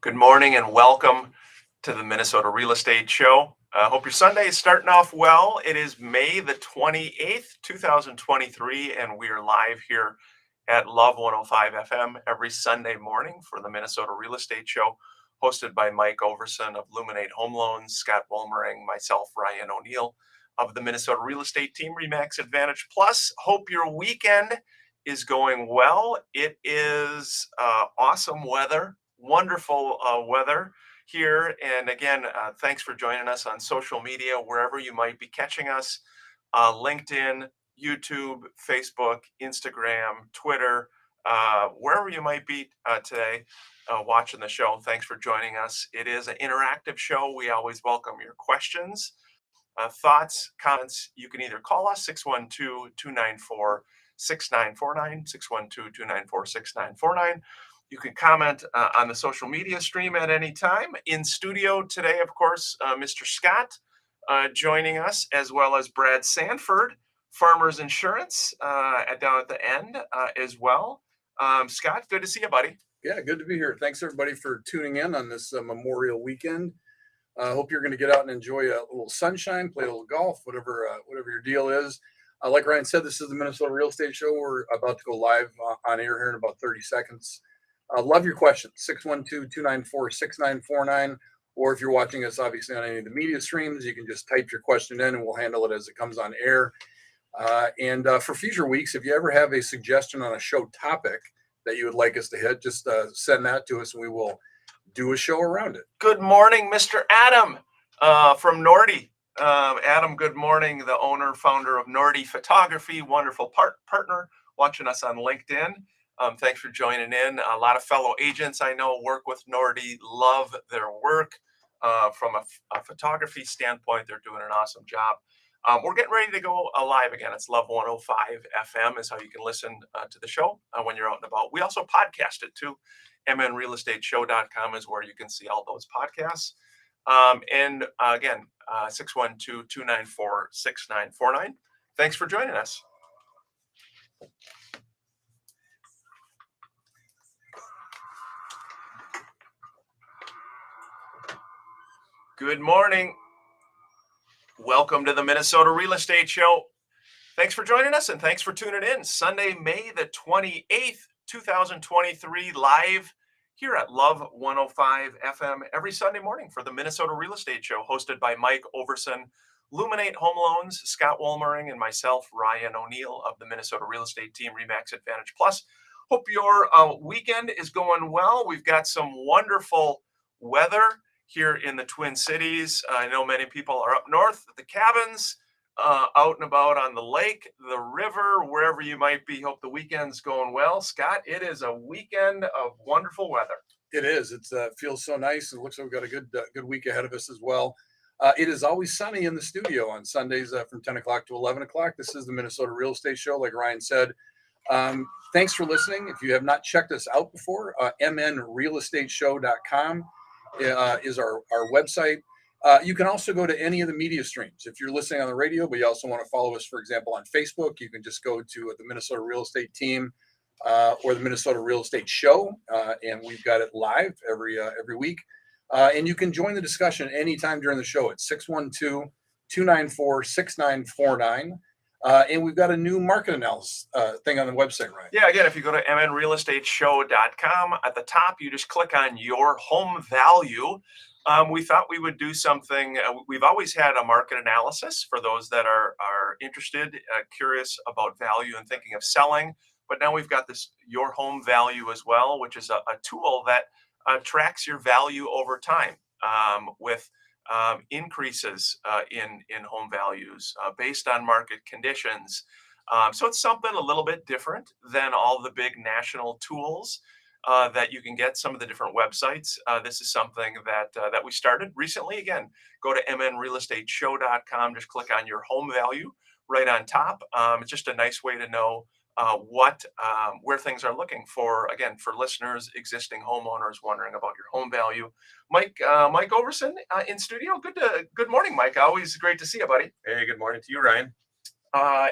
Good morning and welcome to the Minnesota Real Estate Show. I hope your Sunday is starting off well. It is May the 28th, 2023, and we are live here at Love 105 FM every Sunday morning for the Minnesota Real Estate Show, hosted by Mike Overson of Luminate Home Loans, Scott Wolmering, myself, Ryan O'Neill of the Minnesota Real Estate Team, Remax Advantage Plus. Hope your weekend is going well. It is awesome weather, wonderful weather here. And again, thanks for joining us on social media, wherever you might be catching us, LinkedIn, YouTube, Facebook, Instagram, Twitter, wherever you might be today watching the show. Thanks for joining us. It is an interactive show. We always welcome your questions, thoughts, comments. You can either call us 612-294-6949, 612-294-6949. You can comment on the social media stream at any time. In studio today, of course, Mr. Scott joining us, as well as Brad Sanford, Farmers Insurance, down at the end as well. Scott, good to see you, buddy. Yeah, good to be here. Thanks everybody for tuning in on this Memorial weekend. I hope you're going to get out and enjoy a little sunshine, play a little golf, whatever your deal is. Like Ryan said, this is the Minnesota Real Estate Show. We're about to go live on air here in about 30 seconds. Love your questions, 612-294-6949. Or if you're watching us, obviously, on any of the media streams, you can just type your question in and we'll handle it as it comes on air. And for future weeks, if you ever have a suggestion on a show topic that you would like us to hit, just send that to us and we will do a show around it. Good morning, Mr. Adam from Nordy. Adam, good morning, the owner, founder of Nordy Photography, wonderful partner watching us on LinkedIn. Thanks for joining in. A lot of fellow agents I know work with Nordy, love their work. From a photography standpoint, they're doing an awesome job. We're getting ready to go live again. It's Love 105 FM is how you can listen to the show when you're out and about. We also podcast it too. mnrealestateshow.com is where you can see all those podcasts. And again, 612-294-6949. Thanks for joining us. Good morning. Welcome to the Minnesota Real Estate Show. Thanks for joining us and thanks for tuning in. Sunday, May the 28th, 2023, live here at Love 105 FM every Sunday morning for the Minnesota Real Estate Show, hosted by Mike Overson, Luminate Home Loans, Scott Wolmering, and myself, Ryan O'Neill of the Minnesota Real Estate Team, Remax Advantage Plus. Hope your weekend is going well. We've got some wonderful weather here in the Twin Cities. I know many people are up north at the cabins, out and about on the lake, the river, wherever you might be. Hope the weekend's going well. Scott, it is a weekend of wonderful weather. It is. It feels so nice. It looks like we've got a good week ahead of us as well. It is always sunny in the studio on Sundays from 10 o'clock to 11 o'clock. This is the Minnesota Real Estate Show, like Ryan said. Thanks for listening. If you have not checked us out before, mnrealestateshow.com is our website. You can also go to any of the media streams. If you're listening on the radio, but you also want to follow us, for example, on Facebook, you can just go to the Minnesota Real Estate Team or the Minnesota Real Estate Show, and we've got it live every week. And you can join the discussion anytime during the show at 612-294-6949. And we've got a new market analysis thing on the website, right? Yeah, again, if you go to mnrealestateshow.com, at the top, you just click on your home value. We thought we would do something. We've always had a market analysis for those that are interested, curious about value and thinking of selling. But now we've got this Your Home Value as well, which is a tool that tracks your value over time with increases in home values based on market conditions. So it's something a little bit different than all the big national tools that you can get, some of the different websites. This is something that we started recently. Again, go to mnrealestateshow.com, just click on your home value right on top. It's just a nice way to know where things are looking for, again, for listeners, existing homeowners wondering about your home value. Mike Overson in studio. Good morning, Mike. Always great to see you, buddy. Hey, good morning to you, Ryan.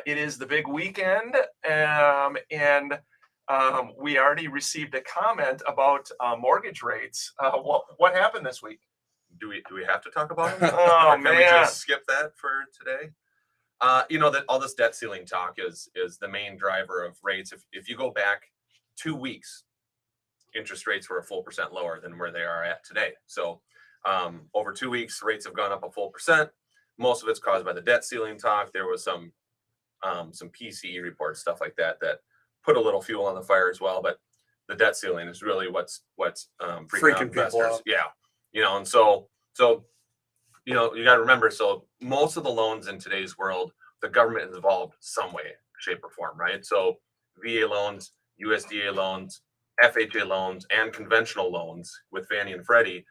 It is the big weekend, and we already received a comment about mortgage rates. What happened this week? Do we have to talk about it? Oh Or can we man, just skip that for today? That all this debt ceiling talk is the main driver of rates. If you go back 2 weeks, interest rates were a full percent lower than where they are at today. So over 2 weeks, rates have gone up a full percent. Most of it's caused by the debt ceiling talk. There was some PCE reports, stuff like that, that put a little fuel on the fire as well. But the debt ceiling is really what's freaking out Freaking people investors. out. Yeah, and so you got to remember. So most of the loans in today's world, the government is involved some way, shape, or form, right? So VA loans, USDA loans, FHA loans, and conventional loans with Fannie and Freddie,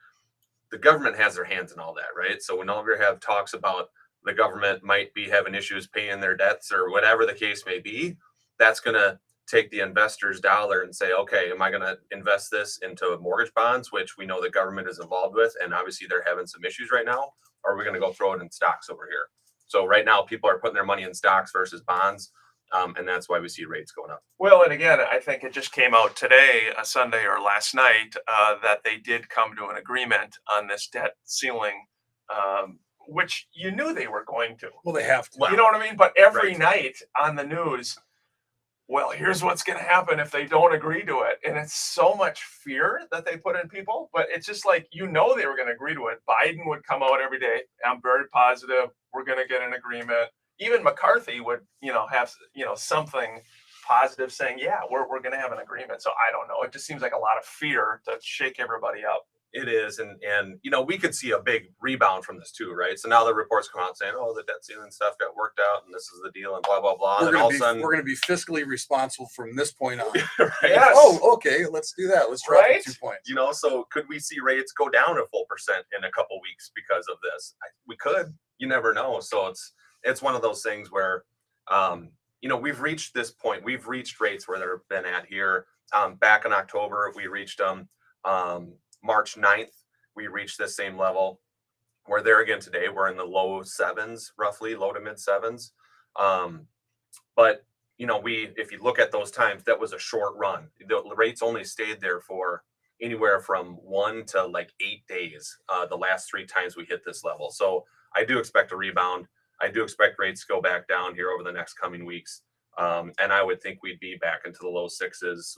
the government has their hands in all that, right? So whenever you have talks about the government might be having issues paying their debts or whatever the case may be, that's going to take the investor's dollar and say, okay, am I going to invest this into mortgage bonds, which we know the government is involved with, and obviously they're having some issues right now, or are we going to go throw it in stocks over here? So right now, people are putting their money in stocks versus bonds, and that's why we see rates going up. Well, and again, I think it just came out today, Sunday or last night, that they did come to an agreement on this debt ceiling, which you knew they were going to. Well, they have to. Well, You know what I mean? But every right. night on the news, well, here's what's going to happen if they don't agree to it. And it's so much fear that they put in people. But it's just like, they were going to agree to it. Biden would come out every day. I'm very positive we're going to get an agreement. Even McCarthy would, have, something positive saying, yeah, we're going to have an agreement. So I don't know. It just seems like a lot of fear to shake everybody up. It is, and we could see a big rebound from this too, right? So now the reports come out saying, oh, the debt ceiling stuff got worked out, and this is the deal, and blah blah blah. We're And all of a going sudden, to be fiscally responsible from this point on. right? Yes. Oh, okay. Let's do that. Let's drop Right? it 2 points. So could we see rates go down a full percent in a couple weeks because of this? We could. You never know. So it's one of those things where, we've reached this point. We've reached rates where they've been at here. Back in October, we reached March 9th. We reached this same level. We're there again today. We're in the low sevens, roughly low to mid sevens. But if you look at those times, that was a short run. The rates only stayed there for anywhere from 1 to like 8 days. The last 3 times we hit this level. So I do expect a rebound. I do expect rates to go back down here over the next coming weeks. And I would think we'd be back into the low sixes,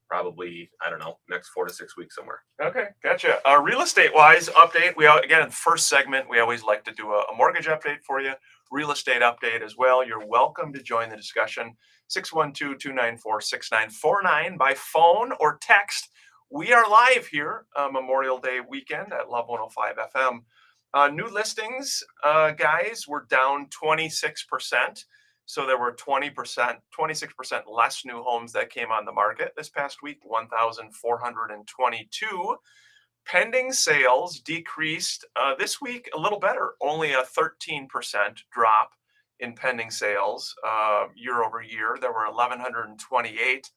probably, I don't know, next 4 to 6 weeks somewhere. Okay, gotcha. Real estate wise update. Again, in the first segment, we always like to do a mortgage update for you, real estate update as well. You're welcome to join the discussion. 612-294-6949 by phone or text. We are live here Memorial Day weekend at Love 105 FM. New listings, guys, were down 26%. So there were 26% less new homes that came on the market this past week, 1,422. Pending sales decreased this week a little better, only a 13% drop in pending sales year over year. There were 1,128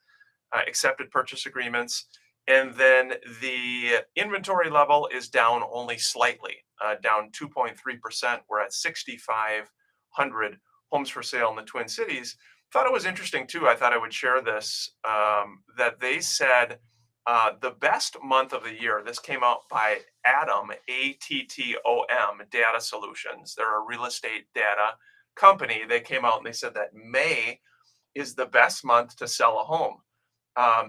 accepted purchase agreements. And then the inventory level is down only slightly, down 2.3%. We're at 6,500 homes for sale in the Twin Cities. Thought it was interesting too. I thought I would share this, that they said the best month of the year, this came out by ATTOM, ATTOM Data Solutions. They're a real estate data company. They came out and they said that May is the best month to sell a home.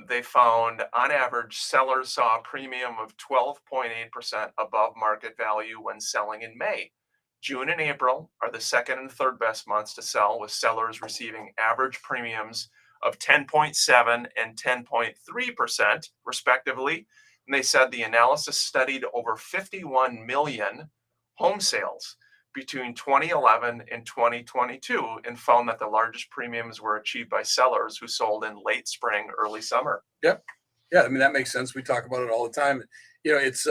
They found on average sellers saw a premium of 12.8% above market value when selling in May. June and April are the second and third best months to sell, with sellers receiving average premiums of 10.7 and 10.3% respectively. And they said the analysis studied over 51 million home sales between 2011 and 2022 and found that the largest premiums were achieved by sellers who sold in late spring, early summer. Yep. Yeah, I mean, that makes sense. We talk about it all the time. It's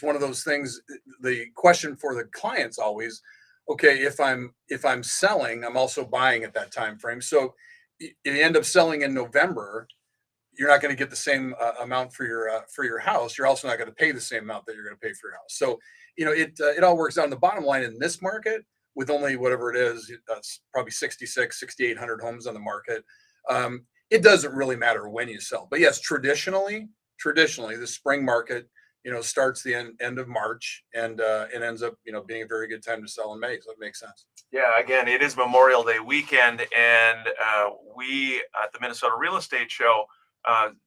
one of those things. The question for the clients always, okay, if I'm selling, I'm also buying at that time frame. So if you end up selling in November, you're not going to get the same amount for your house. You're also not going to pay the same amount that you're going to pay for your house. So it all works out. The bottom line in this market, with only whatever it is, probably 6,800 homes on the market. it doesn't really matter when you sell. But yes, traditionally, the spring market, starts the end of March and it ends up, being a very good time to sell in May. So it makes sense. Yeah, again, it is Memorial Day weekend, and we at the Minnesota Real Estate Show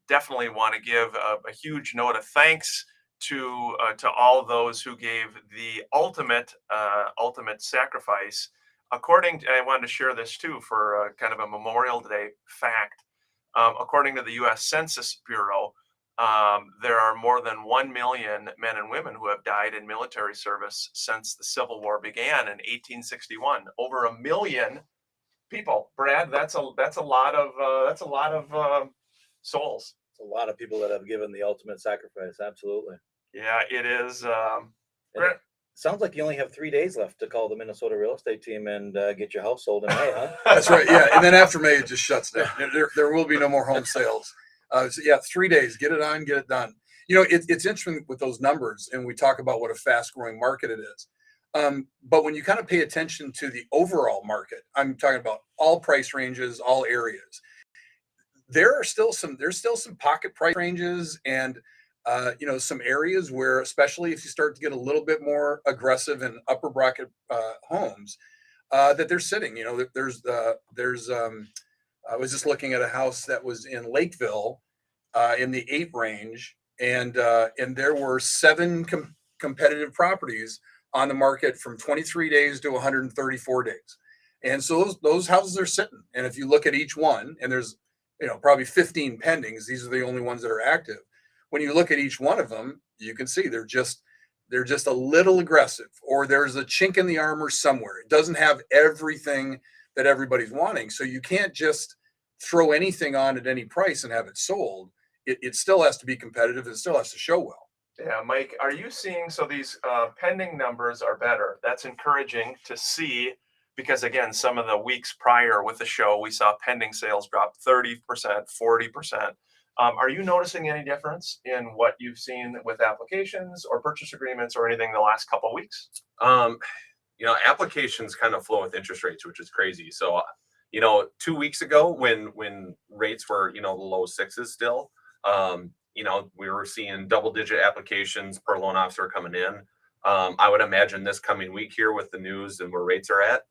definitely want to give a huge note of thanks to all those who gave the ultimate sacrifice. I wanted to share this too for kind of a Memorial Day fact. According to the U.S. Census Bureau, there are more than 1 million men and women who have died in military service since the Civil War began in 1861. Over 1 million people. Brad, that's a lot of souls. It's a lot of people that have given the ultimate sacrifice. Absolutely. Yeah, it is. And it sounds like you only have 3 days left to call the Minnesota real estate team and get your house sold in May, huh? That's right. Yeah. And then after May, it just shuts down. There will be no more home sales. So yeah, 3 days, get it on, get it done. It's interesting with those numbers, and we talk about what a fast growing market it is. But when you kind of pay attention to the overall market, I'm talking about all price ranges, all areas. There's still some pocket price ranges and some areas where, especially if you start to get a little bit more aggressive in upper bracket homes, that they're sitting. I was just looking at a house that was in Lakeville, in the 8 range, and there were 7 competitive properties on the market from 23 days to 134 days, and so those houses are sitting. And if you look at each one, and there's probably 15 pendings, these are the only ones that are active. When you look at each one of them, you can see they're just a little aggressive, or there's a chink in the armor somewhere. It doesn't have everything that everybody's wanting. So you can't just throw anything on at any price and have it sold. It still has to be competitive. It still has to show well. Yeah, Mike, are you seeing, so these pending numbers are better? That's encouraging to see, because again, some of the weeks prior with the show, we saw pending sales drop 30%, 40%. Are you noticing any difference in what you've seen with applications or purchase agreements or anything the last couple of weeks? Applications kind of flow with interest rates, which is crazy. So, 2 weeks ago when rates were, the low 6s still, we were seeing double-digit applications per loan officer coming in. I would imagine this coming week here with the news and where rates are at,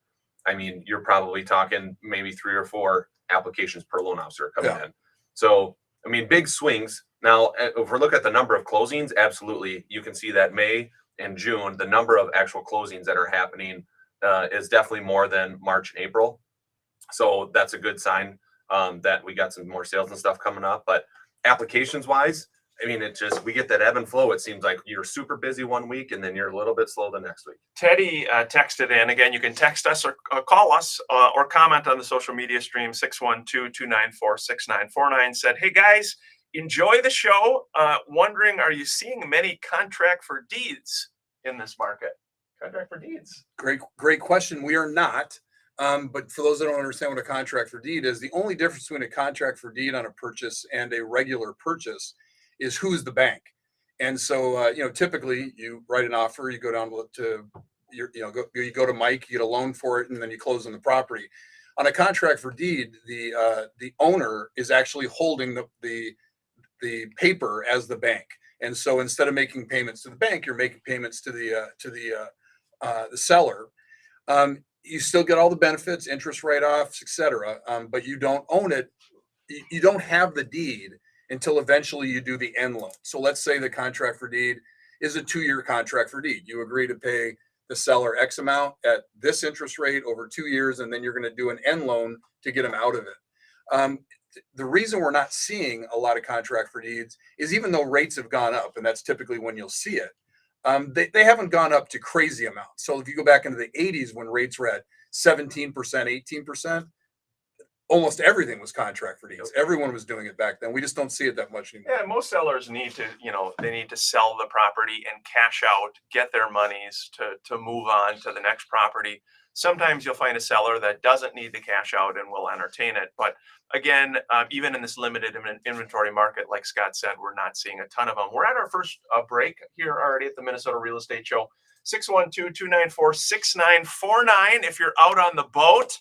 I mean, you're probably talking maybe 3 or 4 applications per loan officer coming in. So, I mean, big swings. Now, if we look at the number of closings, absolutely, you can see that May and June, the number of actual closings that are happening is definitely more than March and April. So that's a good sign that we got some more sales and stuff coming up. But applications wise, I mean, we get that ebb and flow. It seems like you're super busy one week and then you're a little bit slow the next week. Teddy texted in. Again, you can text us or call us or comment on the social media stream, 612-294-6949. Said, hey guys, enjoy the show. Wondering, are you seeing many contract for deeds in this market? Contract for deeds. Great question. We are not. But for those that don't understand what a contract for deed is, the only difference between a contract for deed on a purchase and a regular purchase is who's the bank. And so, typically you write an offer, you go down to you go to Mike, you get a loan for it, and then you close on the property. On a contract for deed, the owner is actually holding the paper as the bank. And so instead of making payments to the bank, you're making payments to the seller. You still get all the benefits, interest write-offs, etc. But you don't own it. You don't have the deed until eventually you do the end loan. So let's say the contract for deed is a 2-year contract for deed. You agree to pay the seller X amount at this interest rate over 2 years, and then you're going to do an end loan to get them out of it. The reason we're not seeing a lot of contract for deeds is even though rates have gone up, and that's typically when you'll see it, they haven't gone up to crazy amounts. So if you go back into the 80s when rates were at 17%, 18%, almost everything was contract for deeds. Everyone was doing it back then. We just don't see it that much anymore. Yeah, most sellers need to, they need to sell the property and cash out, get their monies to move on to the next property. Sometimes you'll find a seller that doesn't need the cash out and will entertain it. But again, even in this limited inventory market, like Scott said, we're not seeing a ton of them. We're at our first break here already at the Minnesota Real Estate Show. 612-294-6949. If you're out on the boat,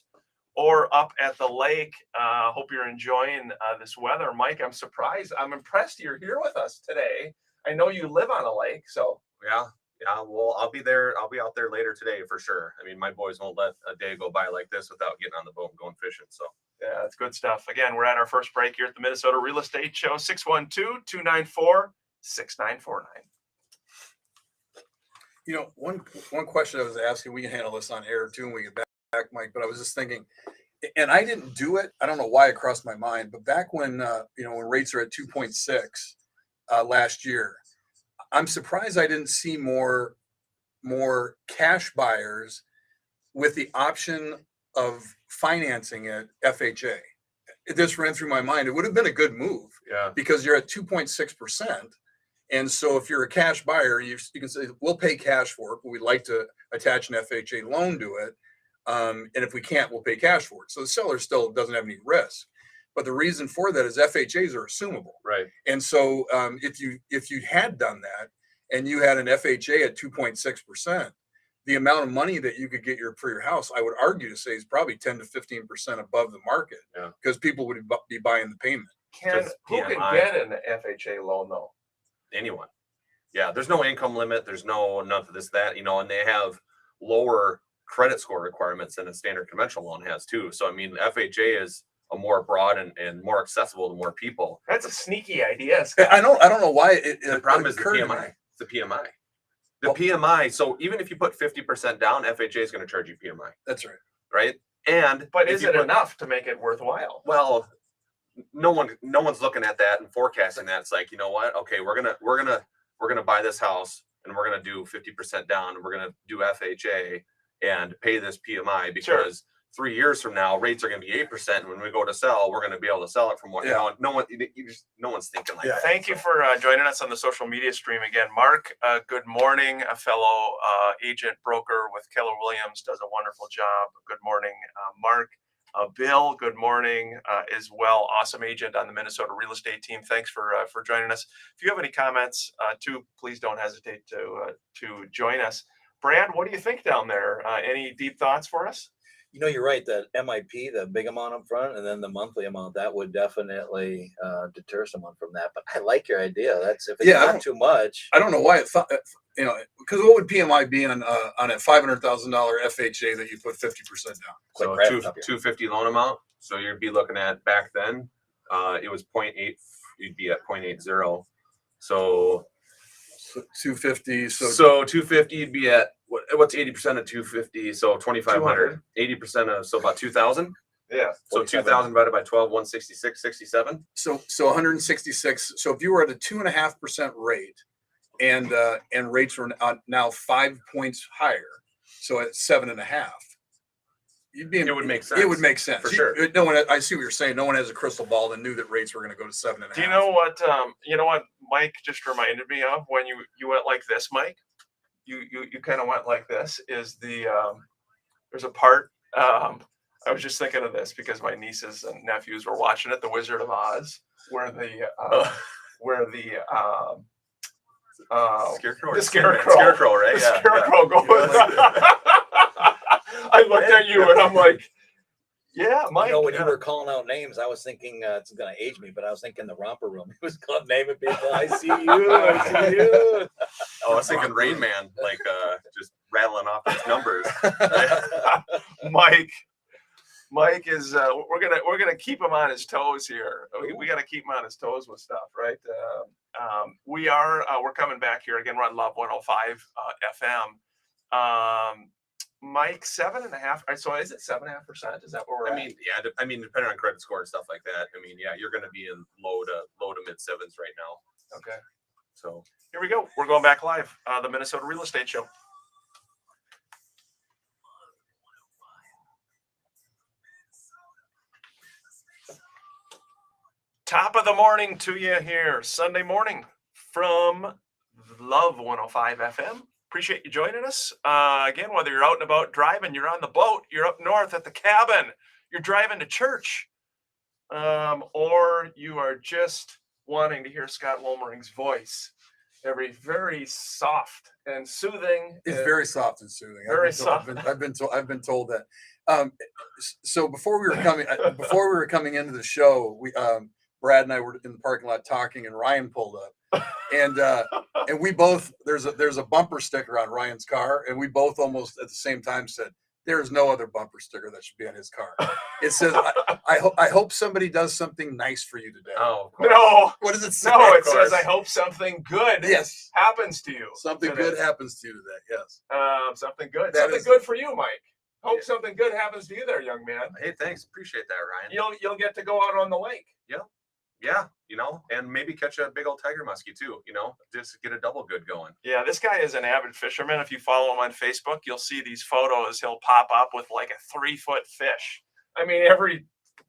or up at the lake. Hope you're enjoying this weather. Mike, I'm surprised. I'm impressed you're here with us today. I know you live on a lake, so. Yeah. Yeah. Well, I'll be there. I'll be out there later today for sure. I mean, my boys won't let a day go by like this without getting on the boat and going fishing. So. Yeah, that's good stuff. Again, we're at our first break here at the Minnesota Real Estate Show, 612-294-6949. One question I was asking, we can handle this on air too, when we get back, Mike, but I was just thinking, and I didn't do it. I don't know why it crossed my mind, but back when, when rates are at 2.6 last year, I'm surprised I didn't see more cash buyers with the option of financing it FHA. It just ran through my mind. It would have been a good move Yeah. because you're at 2.6%. And so if you're a cash buyer, you can say, we'll pay cash for it, but we'd like to attach an FHA loan to it. And if we can't, we'll pay cash for it. So the seller still doesn't have any risk. But the reason for that is FHAs are assumable. Right. And so if you had done that and you had an FHA at 2.6%, the amount of money that you could get for your house, I would argue to say, is probably 10 to 15% above the market. Yeah. Because people would be buying the payment. Who can PMI. get an FHA loan though? Anyone. Yeah. There's no income limit. There's no none of this, that, and they have lower credit score requirements than a standard conventional loan has too. So, I mean, FHA is a more broad and more accessible to more people. That's a sneaky idea, Scott. I don't know why The problem is the occurred to me. PMI. It's the PMI. The PMI. So even if you put 50% down, FHA is going to charge you PMI, That's right. right? And But if is you it put- enough to make it worthwhile? Well, no one's looking at that and forecasting that. It's like, you know what? Okay, we're gonna buy this house and we're gonna do 50% down and we're gonna do FHA and pay this PMI because 3 years from now rates are gonna be 8%. And when we go to sell, we're gonna be able to sell it from what no one's thinking like that. Thank you for joining us on the social media stream again. Mark, good morning. A fellow agent broker with Keller Williams, does a wonderful job. Good morning, Mark. Bill, good morning as well. Awesome agent on the Minnesota real estate team. Thanks for joining us. If you have any comments too, please don't hesitate to join us. Brad, what do you think down there? Any deep thoughts for us? You're right. That MIP, the big amount up front, and then the monthly amount, that would definitely deter someone from that. But I like your idea. That's if it's not too much. I don't know why it thought, because what would PMI be on a $500,000 FHA that you put 50% down? So Quite crap up here. 250 loan amount. So you'd be looking at back then, it was 0.8. You'd be at 0.80. So 250. So 250, you'd be at what's 80% of 250? So 2,500. 80% of about 2,000. Yeah. So 2,000 divided by 12, 166, 67. So 166. So if you were at a 2.5% rate, and rates are now 5 points higher, so at 7.5, you'd be. It would make sense. It would make sense For sure. No one. I see what you're saying. No one has a crystal ball that knew that rates were going to go to 7.5. Do you know what? Mike just reminded me of when you went like this, Mike. You kind of went like this. Is the there's a part. I was just thinking of this because my nieces and nephews were watching it, The Wizard of Oz, where the Scarecrow. the scarecrow. Scarecrow, right? The Yeah. scarecrow goes. I looked at you and I'm like, yeah, Mike. When you were calling out names, I was thinking it's going to age me, but I was thinking the romper room. He was naming people. I see you. I see you. Oh, I was thinking Rain Man, like just rattling off his numbers. Mike is we're gonna keep him on his toes here. We got to keep him on his toes with stuff, right? We're coming back here again. We're on Love 105 FM. Mike, 7.5. So is it 7.5%? Is that where we're at? I mean, depending on credit score and stuff like that. I mean, yeah, you're going to be in low to mid sevens right now. Okay. So Here we go. We're going back live. The Minnesota Real Estate Show. Top of the morning to you here, Sunday morning from Love 105 FM. Appreciate you joining us. Again, whether you're out and about driving, you're on the boat, you're up north at the cabin, you're driving to church, or you are just wanting to hear Scott Wolmering's voice. Very soft and soothing. It's very soft and soothing. Very I've been told that. So before we were coming into the show, Brad and I were in the parking lot talking, and Ryan pulled up, and we both there's a bumper sticker on Ryan's car, and we both almost at the same time said, there is no other bumper sticker that should be on his car. It says, I hope somebody does something nice for you today. Oh, of course. No, What does it say? no, it Of course. says, I hope something good Yes. happens to you. Something today. good happens to you today. Yes. Something good. That Something is- good for you, Mike. Hope Yeah. something good happens to you there, young man. Hey, thanks. Appreciate that, Ryan. You'll get to go out on the lake. Yeah, and maybe catch a big old tiger muskie too, just get a double good going. Yeah, this guy is an avid fisherman. If you follow him on Facebook, you'll see these photos. He'll pop up with like a 3-foot fish. I mean, every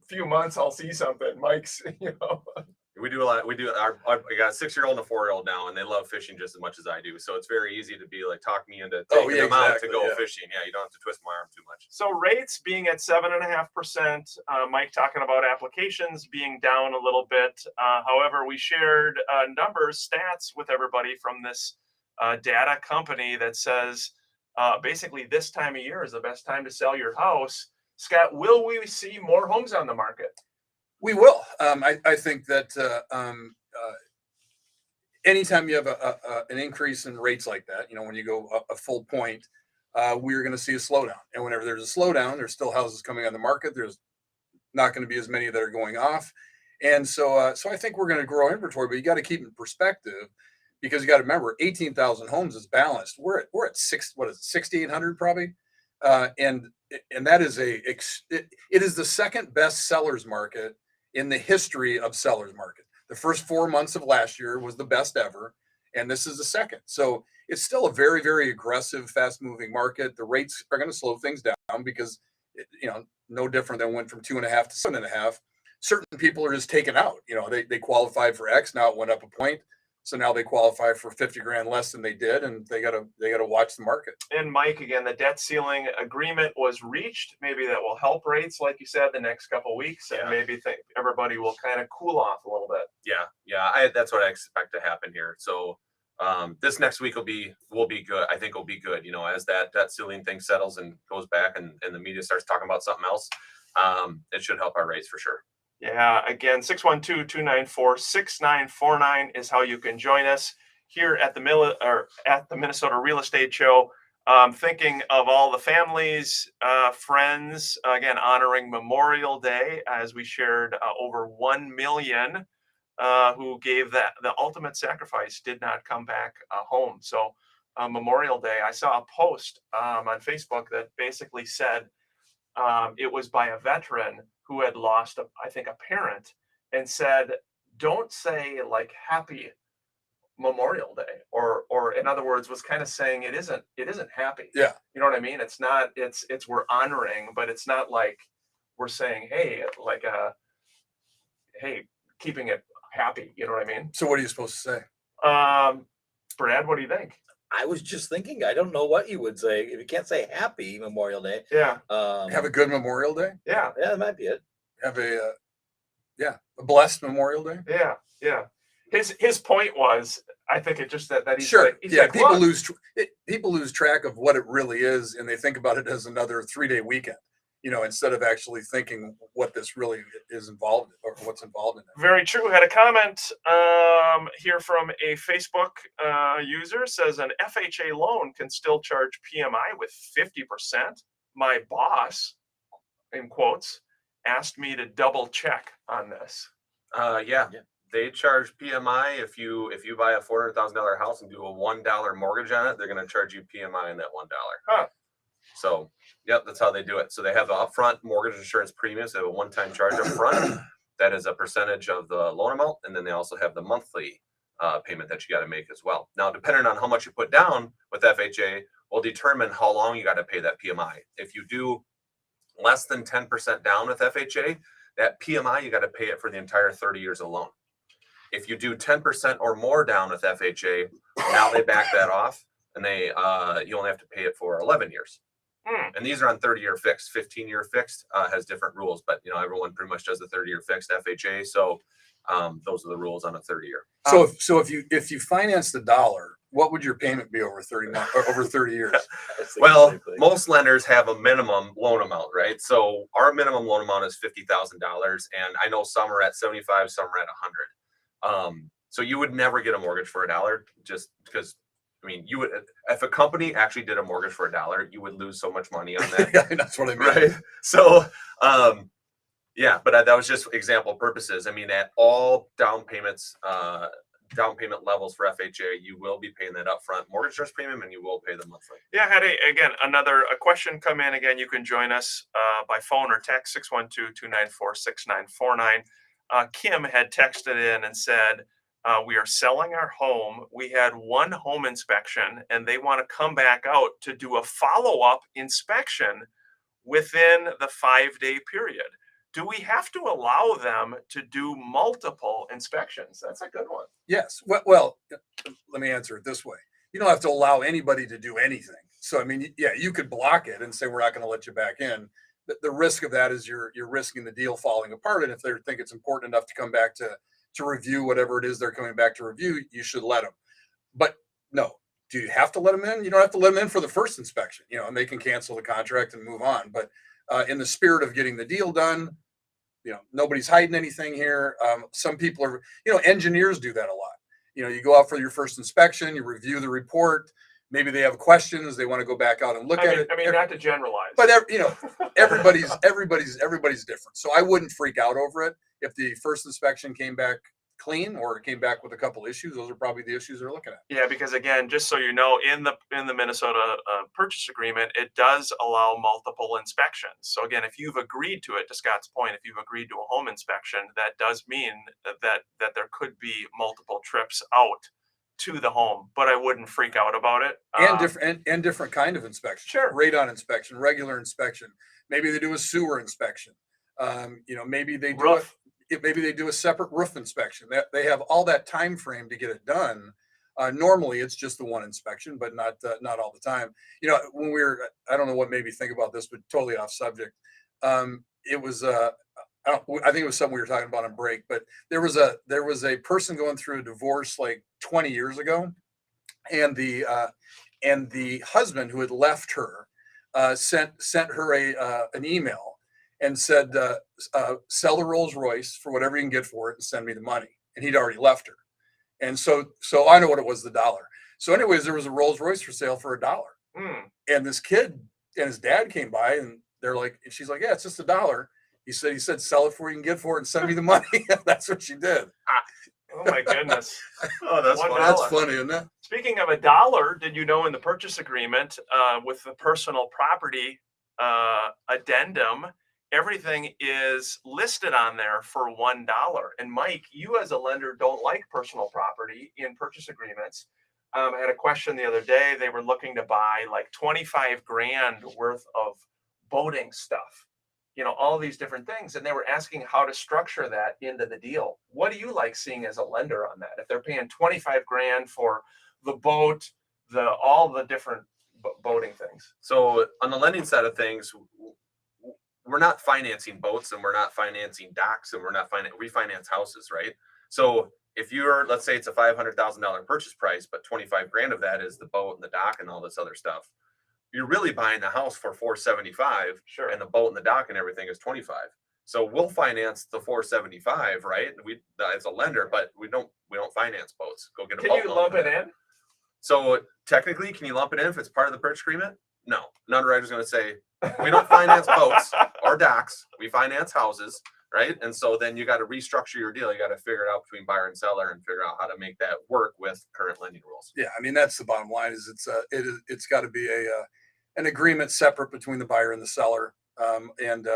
few months I'll see something. Mike's, We do a lot. I got a 6-year-old and a 4-year-old now, and they love fishing just as much as I do. So it's very easy to be like, talk me into taking them out to exactly, go yeah. fishing. Yeah, you don't have to twist my arm too much. So rates being at 7.5%. Mike talking about applications being down a little bit. However, we shared stats with everybody from this data company that says basically this time of year is the best time to sell your house. Scott, will we see more homes on the market? We will. I think that anytime you have an increase in rates like that, when you go a full point, we're going to see a slowdown. And whenever there's a slowdown, there's still houses coming on the market. There's not going to be as many that are going off. And so I think we're going to grow inventory, but you got to keep in perspective, because you got to remember 18,000 homes is balanced. We're at 6,800 probably. And that is it is the second best sellers market in the history of sellers market. The first 4 months of last year was the best ever, and this is the second. So it's still a very, very aggressive, fast moving market. The rates are going to slow things down because, no different than went from 2.5 to 7.5. Certain people are just taken out. They qualified for X. Now it went up a point. So now they qualify for 50 grand less than they did, and they gotta watch the market. And Mike, again, the debt ceiling agreement was reached. Maybe that will help rates, like you said, the next couple of weeks, and Yeah. maybe everybody will kind of cool off a little bit. Yeah. That's what I expect to happen here. So this next week will be good. I think will be good. As that debt ceiling thing settles and goes back, and the media starts talking about something else, it should help our rates for sure. Yeah, again, 612-294-6949 is how you can join us here at the Minnesota Real Estate Show. Thinking of all the families, friends, again, honoring Memorial Day, as we shared over 1 million who gave the ultimate sacrifice, did not come back home. So Memorial Day, I saw a post on Facebook that basically said it was by a veteran who had lost, I think, a parent, and said, don't say like happy Memorial Day, or in other words, was kind of saying it isn't happy. Yeah. You know what I mean? It's not, it's we're honoring, but it's not like we're saying, hey, hey, keeping it happy. You know what I mean? So what are you supposed to say? Brad, what do you think? I was just thinking, I don't know what you would say if you can't say happy Memorial Day. Yeah. Have a good Memorial Day. Yeah. Yeah, that might be it. Have a blessed Memorial Day. Yeah. His point was, I think it just that he's Sure. like, he's Yeah. like, People "Look." people lose track of what it really is, and they think about it as another 3-day weekend. Instead of actually thinking what this really is involved in, or what's involved in it. Very true. Had a comment here from a Facebook user, says an FHA loan can still charge PMI with 50%. My boss, in quotes, asked me to double check on this. Yeah. They charge PMI if you buy a $400,000 house and do a $1 mortgage on it, they're going to charge you PMI on that $1. Huh. So, yep, that's how they do it. So they have the upfront mortgage insurance premiums. They have a one-time charge up front. That is a percentage of the loan amount. And then they also have the monthly payment that you got to make as well. Now, depending on how much you put down with FHA will determine how long you got to pay that PMI. If you do less than 10% down with FHA, that PMI, you got to pay it for the entire 30 years of loan. If you do 10% or more down with FHA, now they back that off, and you only have to pay it for 11 years. And these are on 30-year fixed. 15-year fixed has different rules, but everyone pretty much does the 30-year fixed FHA. So those are the rules on a 30-year. So if you finance the dollar what would your payment be over 30 months, over 30 years? Well, most lenders have a minimum loan amount, right? So our minimum loan amount is $50,000, and I know some are at 75, some are at 100. So you would never get a mortgage for $1, just because. I mean, you would, if a company actually did a mortgage for $1, you would lose so much money on that. Yeah, that's what I mean. Right. So, yeah, but that was just example purposes. I mean, at all down payments, down payment levels for FHA, you will be paying that upfront mortgage trust premium, and you will pay the monthly. Yeah, I had a question come in. Again, you can join us by phone or text 612-294-6949. Kim had texted in and said, we are selling our home. We had one home inspection and they want to come back out to do a follow-up inspection within the 5-day period. Do we have to allow them to do multiple inspections? That's a good one. Yes. Well, let me answer it this way. You don't have to allow anybody to do anything. So, I mean, yeah, you could block it and say, we're not going to let you back in. The risk of that is you're risking the deal falling apart. And if they think it's important enough to come back to review whatever it is they're coming back to review, you should let them. But no, do you have to let them in? You don't have to let them in for the first inspection, and they can cancel the contract and move on. But in the spirit of getting the deal done, nobody's hiding anything here. Some people are, engineers do that a lot. You go out for your first inspection, you review the report. Maybe they have questions. They want to go back out and look at it. I mean, not to generalize, but everybody's different. So I wouldn't freak out over it. If the first inspection came back clean or it came back with a couple issues, those are probably the issues they're looking at. Yeah, because again, just so you know, in the Minnesota purchase agreement, it does allow multiple inspections. So again, if you've agreed to it, to Scott's point, if you've agreed to a home inspection, that does mean that there could be multiple trips out to the home. But I wouldn't freak out about it. And different kind of inspection. Sure. Radon inspection, regular inspection. Maybe they do a sewer inspection. Maybe they do Roof. Maybe they do a separate roof inspection. They have all that time frame to get it done. Normally, it's just the one inspection, but not all the time. When I don't know what made me think about this, but totally off subject. It was I think it was something we were talking about on break. But there was a person going through a divorce like 20 years ago, and the husband who had left her sent her an email and said, sell the Rolls Royce for whatever you can get for it and send me the money. And he'd already left her. And so I know what it was, the dollar. So anyways, there was a Rolls Royce for sale for $1. And this kid and his dad came by and she's like, yeah, it's just $1. He said, sell it for what you can get for it and send me the money. That's what she did. Oh my goodness. Oh, that's $1. funny. That's funny, isn't it? Speaking of $1, did you know in the purchase agreement with the personal property addendum, everything is listed on there for $1. And Mike, you as a lender don't like personal property in purchase agreements. I had a question the other day. They were looking to buy like 25 grand worth of boating stuff, all these different things. And they were asking how to structure that into the deal. What do you like seeing as a lender on that? If they're paying 25 grand for the boat, all the different boating things. So on the lending side of things, we're not financing boats and we're not financing docks and we finance houses, right? So if let's say it's a $500,000 purchase price, but 25 grand of that is the boat and the dock and all this other stuff, you're really buying the house for $475. Sure. And the boat and the dock and everything is 25. So we'll finance the $475, right? We as a lender, but we don't finance boats. Go get a boat. Can you lump it in? So technically, can you lump it in if it's part of the purchase agreement? No. An underwriter's going to say, we don't finance boats or docks. We finance houses, right? And so then you got to restructure your deal. You got to figure it out between buyer and seller and figure out how to make that work with current lending rules. Yeah, I mean that's the bottom line. Is it's got to be an agreement separate between the buyer and the seller, and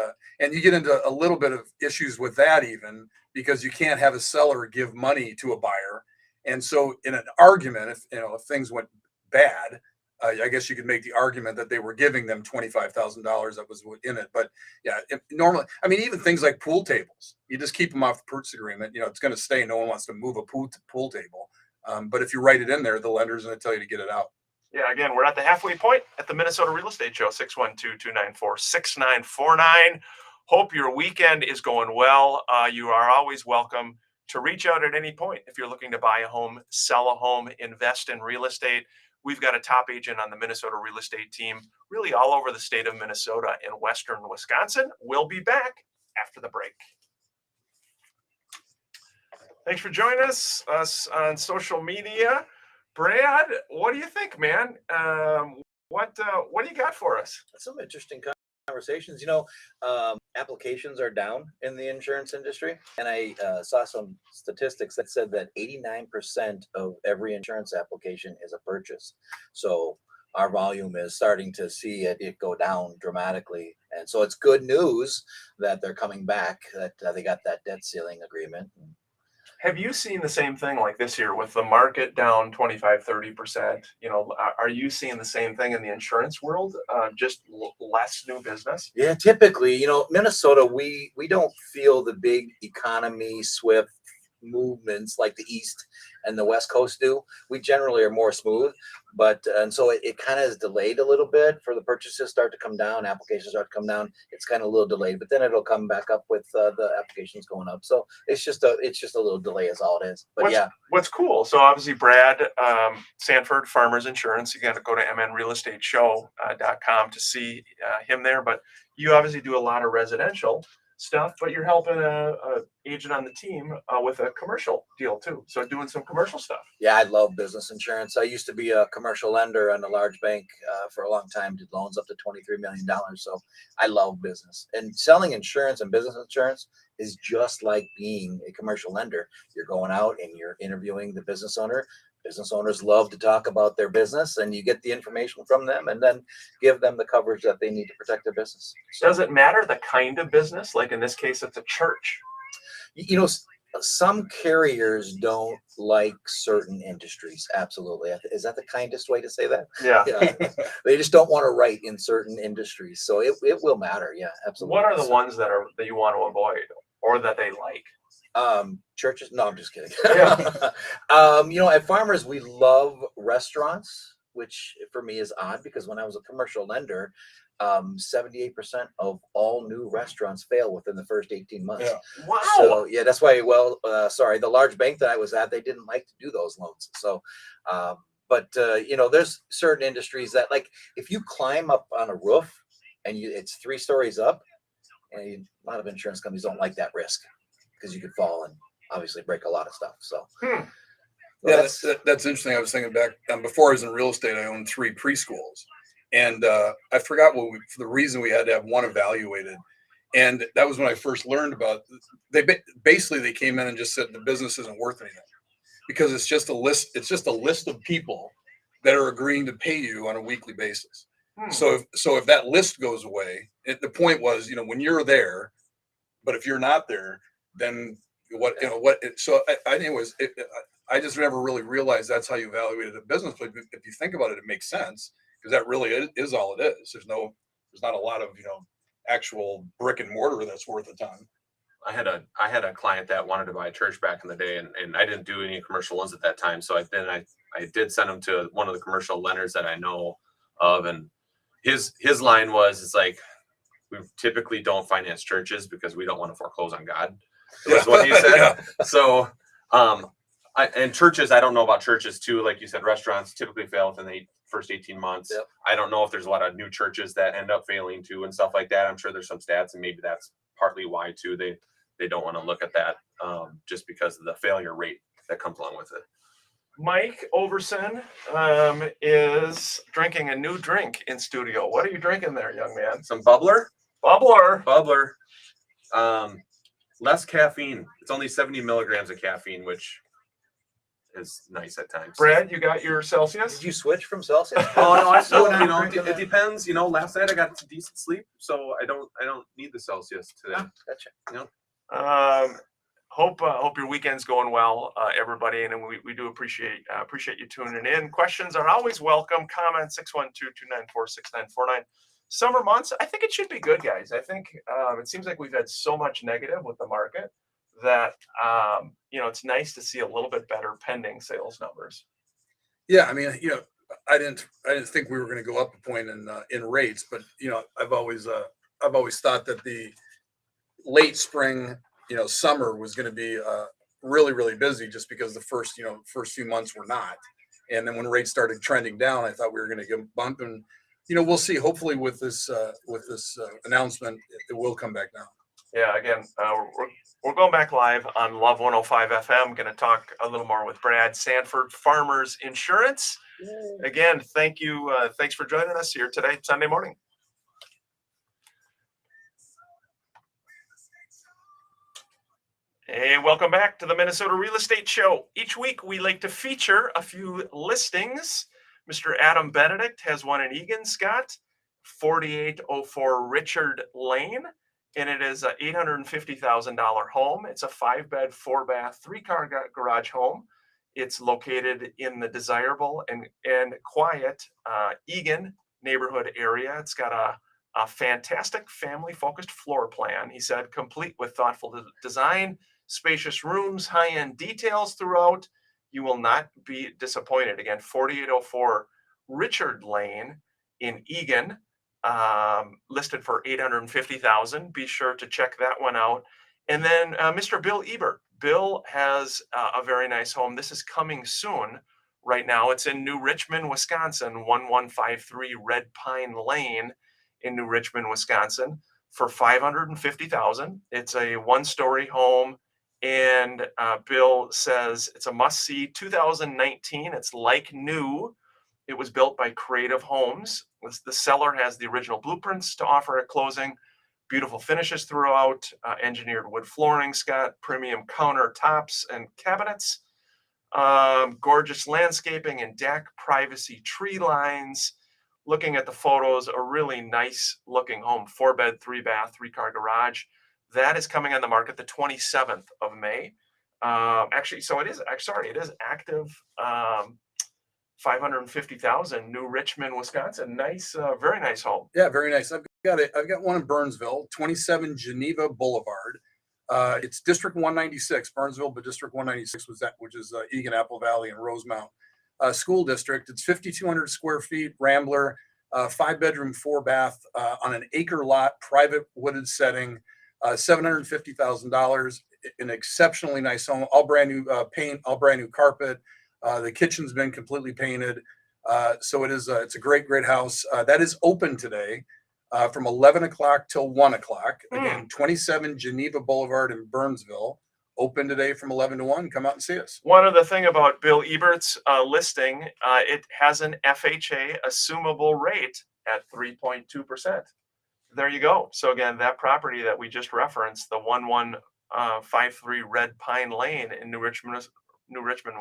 you get into a little bit of issues with that even because you can't have a seller give money to a buyer, and so in an argument, if things went bad. I guess you could make the argument that they were giving them $25,000 that was in it. But yeah, normally, I mean, even things like pool tables, you just keep them off the purchase agreement. It's going to stay. No one wants to move a pool table. But if you write it in there, the lender's going to tell you to get it out. Yeah, again, we're at the halfway point at the Minnesota Real Estate Show, 612-294-6949. Hope your weekend is going well. You are always welcome to reach out at any point if you're looking to buy a home, sell a home, invest in real estate. We've got a top agent on the Minnesota real estate team, really all over the state of Minnesota and Western Wisconsin. We'll be back after the break. Thanks for joining us on social media. Brad, what do you think, man? What do you got for us? Some interesting conversations. Applications are down in the insurance industry, and I saw some statistics that said that 89% of every insurance application is a purchase. So our volume is starting to see it go down dramatically, and so it's good news that they're coming back. That they got that debt ceiling agreement. Have you seen the same thing like this year with the market down 25, 30%? Are you seeing the same thing in the insurance world? Just less new business? Yeah, typically, Minnesota, we don't feel the big economy swift movements like the East and the West Coast do. We generally are more smooth, and so it kind of is delayed a little bit for the purchases start to come down, applications start to come down. It's kind of a little delayed, but then it'll come back up with the applications going up. So it's just a little delay is all it is. But what's cool. So obviously Brad Sanford, Farmers Insurance, you got to go to mnrealestateShow.com to see him there, but you obviously do a lot of residential stuff, but you're helping a agent on the team with a commercial deal too. So doing some commercial stuff. Yeah, I love business insurance. I used to be a commercial lender on a large bank for a long time, did loans up to $23 million. So I love business, and selling insurance and business insurance is just like being a commercial lender. You're going out and you're interviewing the business owner. Business owners love to talk about their business, and you get the information from them and then give them the coverage that they need to protect their business. So, does it matter the kind of business? Like in this case, it's a church. Some carriers don't like certain industries. Absolutely. Is that the kindest way to say that? Yeah. They just don't want to write in certain industries. So it will matter. Yeah, absolutely. What are the ones that you want to avoid or that they like? Churches? No, I'm just kidding. Yeah. At Farmers, we love restaurants, which for me is odd because when I was a commercial lender, 78% of all new restaurants fail within the first 18 months. Yeah. Wow. So that's why, the large bank that I was at, they didn't like to do those loans. So, there's certain industries that, like, if you climb up on a roof and it's 3 stories up, and a lot of insurance companies don't like that risk because you could fall and obviously break a lot of stuff. So, Yeah, that's interesting. I was thinking back before I was in real estate, I owned 3 preschools, and I forgot for the reason we had to have one evaluated, and that was when I first learned about. They came in and just said the business isn't worth anything because it's just a list. It's just a list of people that are agreeing to pay you on a weekly basis. So if that list goes away, the point was, when you're there, but if you're not there, then I just never really realized that's how you evaluated a business. But if you think about it, it makes sense because that really is all it is. There's not a lot of, actual brick and mortar that's worth a ton. I had a client that wanted to buy a church back in the day, and I didn't do any commercial loans at that time. So I did send him to one of the commercial lenders that I know of, and his line was, it's like, we typically don't finance churches because we don't want to foreclose on God. That's what he said. Yeah. So, and churches, I don't know about churches too. Like you said, restaurants typically fail within the first 18 months. Yep. I don't know if there's a lot of new churches that end up failing too and stuff like that. I'm sure there's some stats, and maybe that's partly why too. They don't want to look at that just because of the failure rate that comes along with it. Mike Overson is drinking a new drink in studio. What are you drinking there, young man? Some bubbler. Less caffeine. It's only 70 milligrams of caffeine, which is nice at times. Brad, you got your Celsius? Did you switch from Celsius? Oh no, I still, You're not drinking it depends. Last night I got some decent sleep, so I don't need the Celsius today. Gotcha. Hope your weekend's going well, everybody, and we do appreciate you tuning in. Questions are always welcome. Comment 612-294-6949. Summer months, I think it should be good, guys. I think it seems like we've had so much negative with the market that it's nice to see a little bit better pending sales numbers. Yeah, I mean, I didn't think we were going to go up a point in rates, but I've always thought that the late spring, summer was going to be really, really busy just because the first few months were not. And then when rates started trending down, I thought we were going to get a bump, and we'll see. Hopefully with this announcement, it will come back down. Yeah, again, we're going back live on Love 105 FM. Going to talk a little more with Brad Sanford, Farmers Insurance. Again, thank you. Thanks for joining us here today, Sunday morning. Hey, welcome back to the Minnesota Real Estate Show. Each week, we like to feature a few listings. Mr. Adam Benedict has one in Egan, Scott, 4804 Richard Lane, and it is an $850,000 home. It's a 5-bed, 4-bath, 3-car garage home. It's located in the desirable and quiet Egan neighborhood area. It's got a fantastic family-focused floor plan. He said, complete with thoughtful design, spacious rooms, high-end details throughout. You will not be disappointed. Again, 4804 Richard Lane in Egan, listed for $850,000. Be sure to check that one out. And then Mr. Bill Ebert. Bill has a very nice home. This is coming soon. Right now, it's in New Richmond, Wisconsin, 1153 Red Pine Lane in New Richmond, Wisconsin, for $550,000. It's a 1-story home. And Bill says it's a must-see. 2019. It's like new. It was built by Creative Homes. The seller has the original blueprints to offer at closing. Beautiful finishes throughout. Engineered wood flooring, Scott. Premium countertops and cabinets. Gorgeous landscaping and deck. Privacy tree lines. Looking at the photos, a really nice looking home. 4-bed, 3-bath, 3-car garage. That is coming on the market the 27th of May. Actually, so it is active. 550,000, New Richmond, Wisconsin. Nice, very nice home. Yeah, very nice. I've got one in Burnsville, 27 Geneva Boulevard. It's District 196, Burnsville, but District 196 which is Egan, Apple Valley, and Rosemount school district. It's 5,200 square feet, Rambler, 5-bedroom, 4-bath on an acre lot, private wooded setting. $750,000, an exceptionally nice home, all brand new paint, all brand new carpet. The kitchen's been completely painted. So it's a great house. That is open today from 11 o'clock till 1 o'clock. Again, 27 Geneva Boulevard in Burnsville, open today from 11 to 1. Come out and see us. One other thing about Bill Ebert's listing, it has an FHA assumable rate at 3.2%. There you go. So again, that property that we just referenced, the 1153 Red Pine Lane in New Richmond,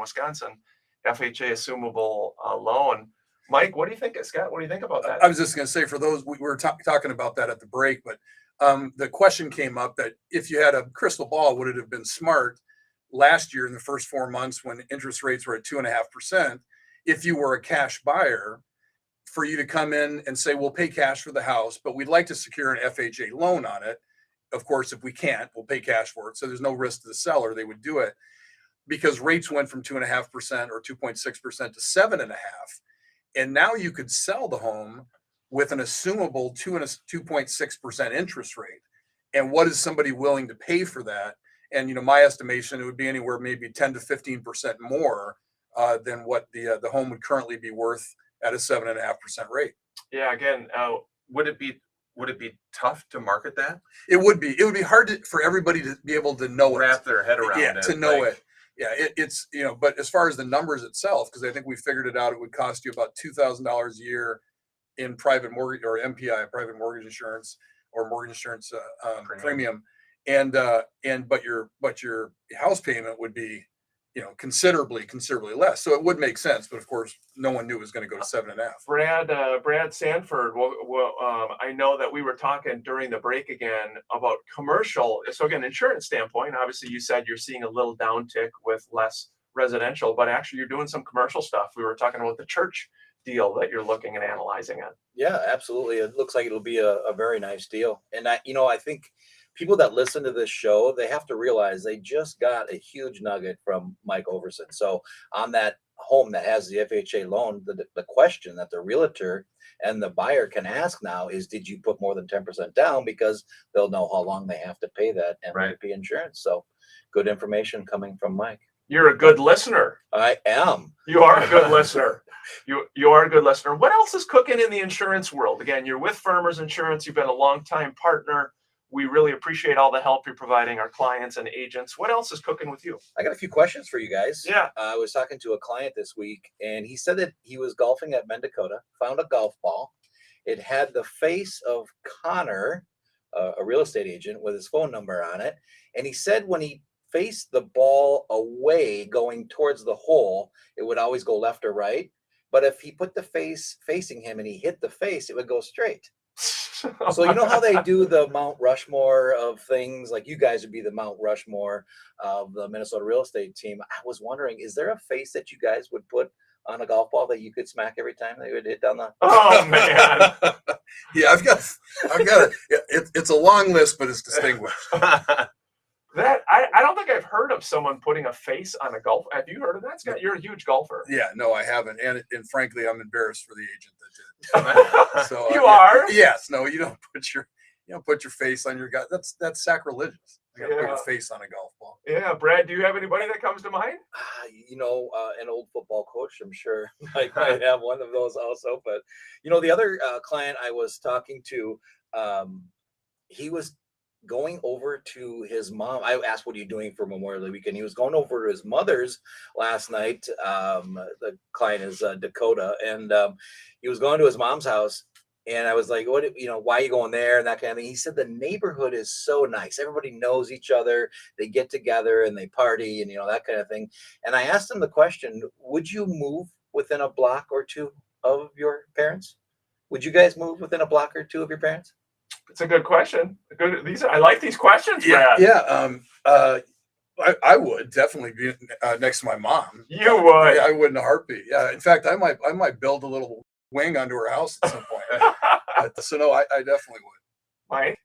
Wisconsin, FHA assumable loan. Mike, what do you think, Scott? What do you think about that? I was just going to say, for those, we were talking about that at the break, but the question came up that if you had a crystal ball, would it have been smart last year in the first 4 months when interest rates were at 2.5%, if you were a cash buyer, for you to come in and say, we'll pay cash for the house, but we'd like to secure an FHA loan on it. Of course, if we can't, we'll pay cash for it. So there's no risk to the seller. They would do it because rates went from 2.5% or 2.6% to 7.5%. And now you could sell the home with an assumable 2.6% interest rate. And what is somebody willing to pay for that? And, my estimation, it would be anywhere maybe 10 to 15% more than what the home would currently be worth at a 7.5% rate. Yeah. Again, Would it be tough to market that? It would be hard for everybody to be able to know Wrap their head around it. it. To know it. Yeah, it's but as far as the numbers itself, because I think we figured it out, it would cost you about $2,000 a year in private mortgage or MPI, private mortgage insurance or mortgage insurance premium, but your house payment would be considerably less. So it would make sense, but of course, no one knew it was going to go to 7.5. Brad Sanford. I know that we were talking during the break again about commercial. So again, insurance standpoint, obviously, you said you're seeing a little downtick with less residential, but actually, you're doing some commercial stuff. We were talking about the church deal that you're looking and analyzing it. Yeah, absolutely. It looks like it'll be a very nice deal. And I think people that listen to this show, they have to realize they just got a huge nugget from Mike Overson. So on that home that has the FHA loan, the question that the realtor and the buyer can ask now is, did you put more than 10% down? Because they'll know how long they have to pay that MPP insurance. So good information coming from Mike. You're a good listener. I am. You are a good listener. You are a good listener. What else is cooking in the insurance world? Again, you're with Farmers Insurance. You've been a longtime partner. We really appreciate all the help you're providing our clients and agents. What else is cooking with you? I got a few questions for you guys. Yeah. I was talking to a client this week, and he said that he was golfing at Mendakota, found a golf ball. It had the face of Connor, a real estate agent, with his phone number on it. And he said when he faced the ball away going towards the hole, it would always go left or right. But if he put the face facing him and he hit the face, it would go straight. So you know how they do the Mount Rushmore of things? Like you guys would be the Mount Rushmore of the Minnesota real estate team. I was wondering, is there a face that you guys would put on a golf ball that you could smack every time they would hit down the? Oh man. Yeah, I've got it. It's a long list, but it's distinguished. That I don't think I've heard of someone putting a face on a golf. Have you heard of that, Scott? You're a huge golfer. Yeah, no, I haven't, and frankly, I'm embarrassed for the agent that did. So You yeah, are? Yes, no, you don't put your face on your guy. That's sacrilegious. You got to put Yeah. your face on a golf ball. Yeah, Brad, do you have anybody that comes to mind? An old football coach, I'm sure Mike might have one of those also. But, the other client I was talking to, he was going over to his mom. I asked, what are you doing for Memorial Day weekend? He was going over to his mother's last night. The client is Dakota. And he was going to his mom's house. And I was like, why are you going there? And that kind of thing. He said the neighborhood is so nice. Everybody knows each other. They get together and they party and, that kind of thing. And I asked him the question, would you move within a block or two of your parents? Would you guys move within a block or two of your parents? It's a good question. I like these questions, Yeah, Brad. yeah. I would definitely be next to my mom. You would. I would in a heartbeat. Yeah. In fact, I might build a little wing onto her house at some point. So no, I definitely would. Mike?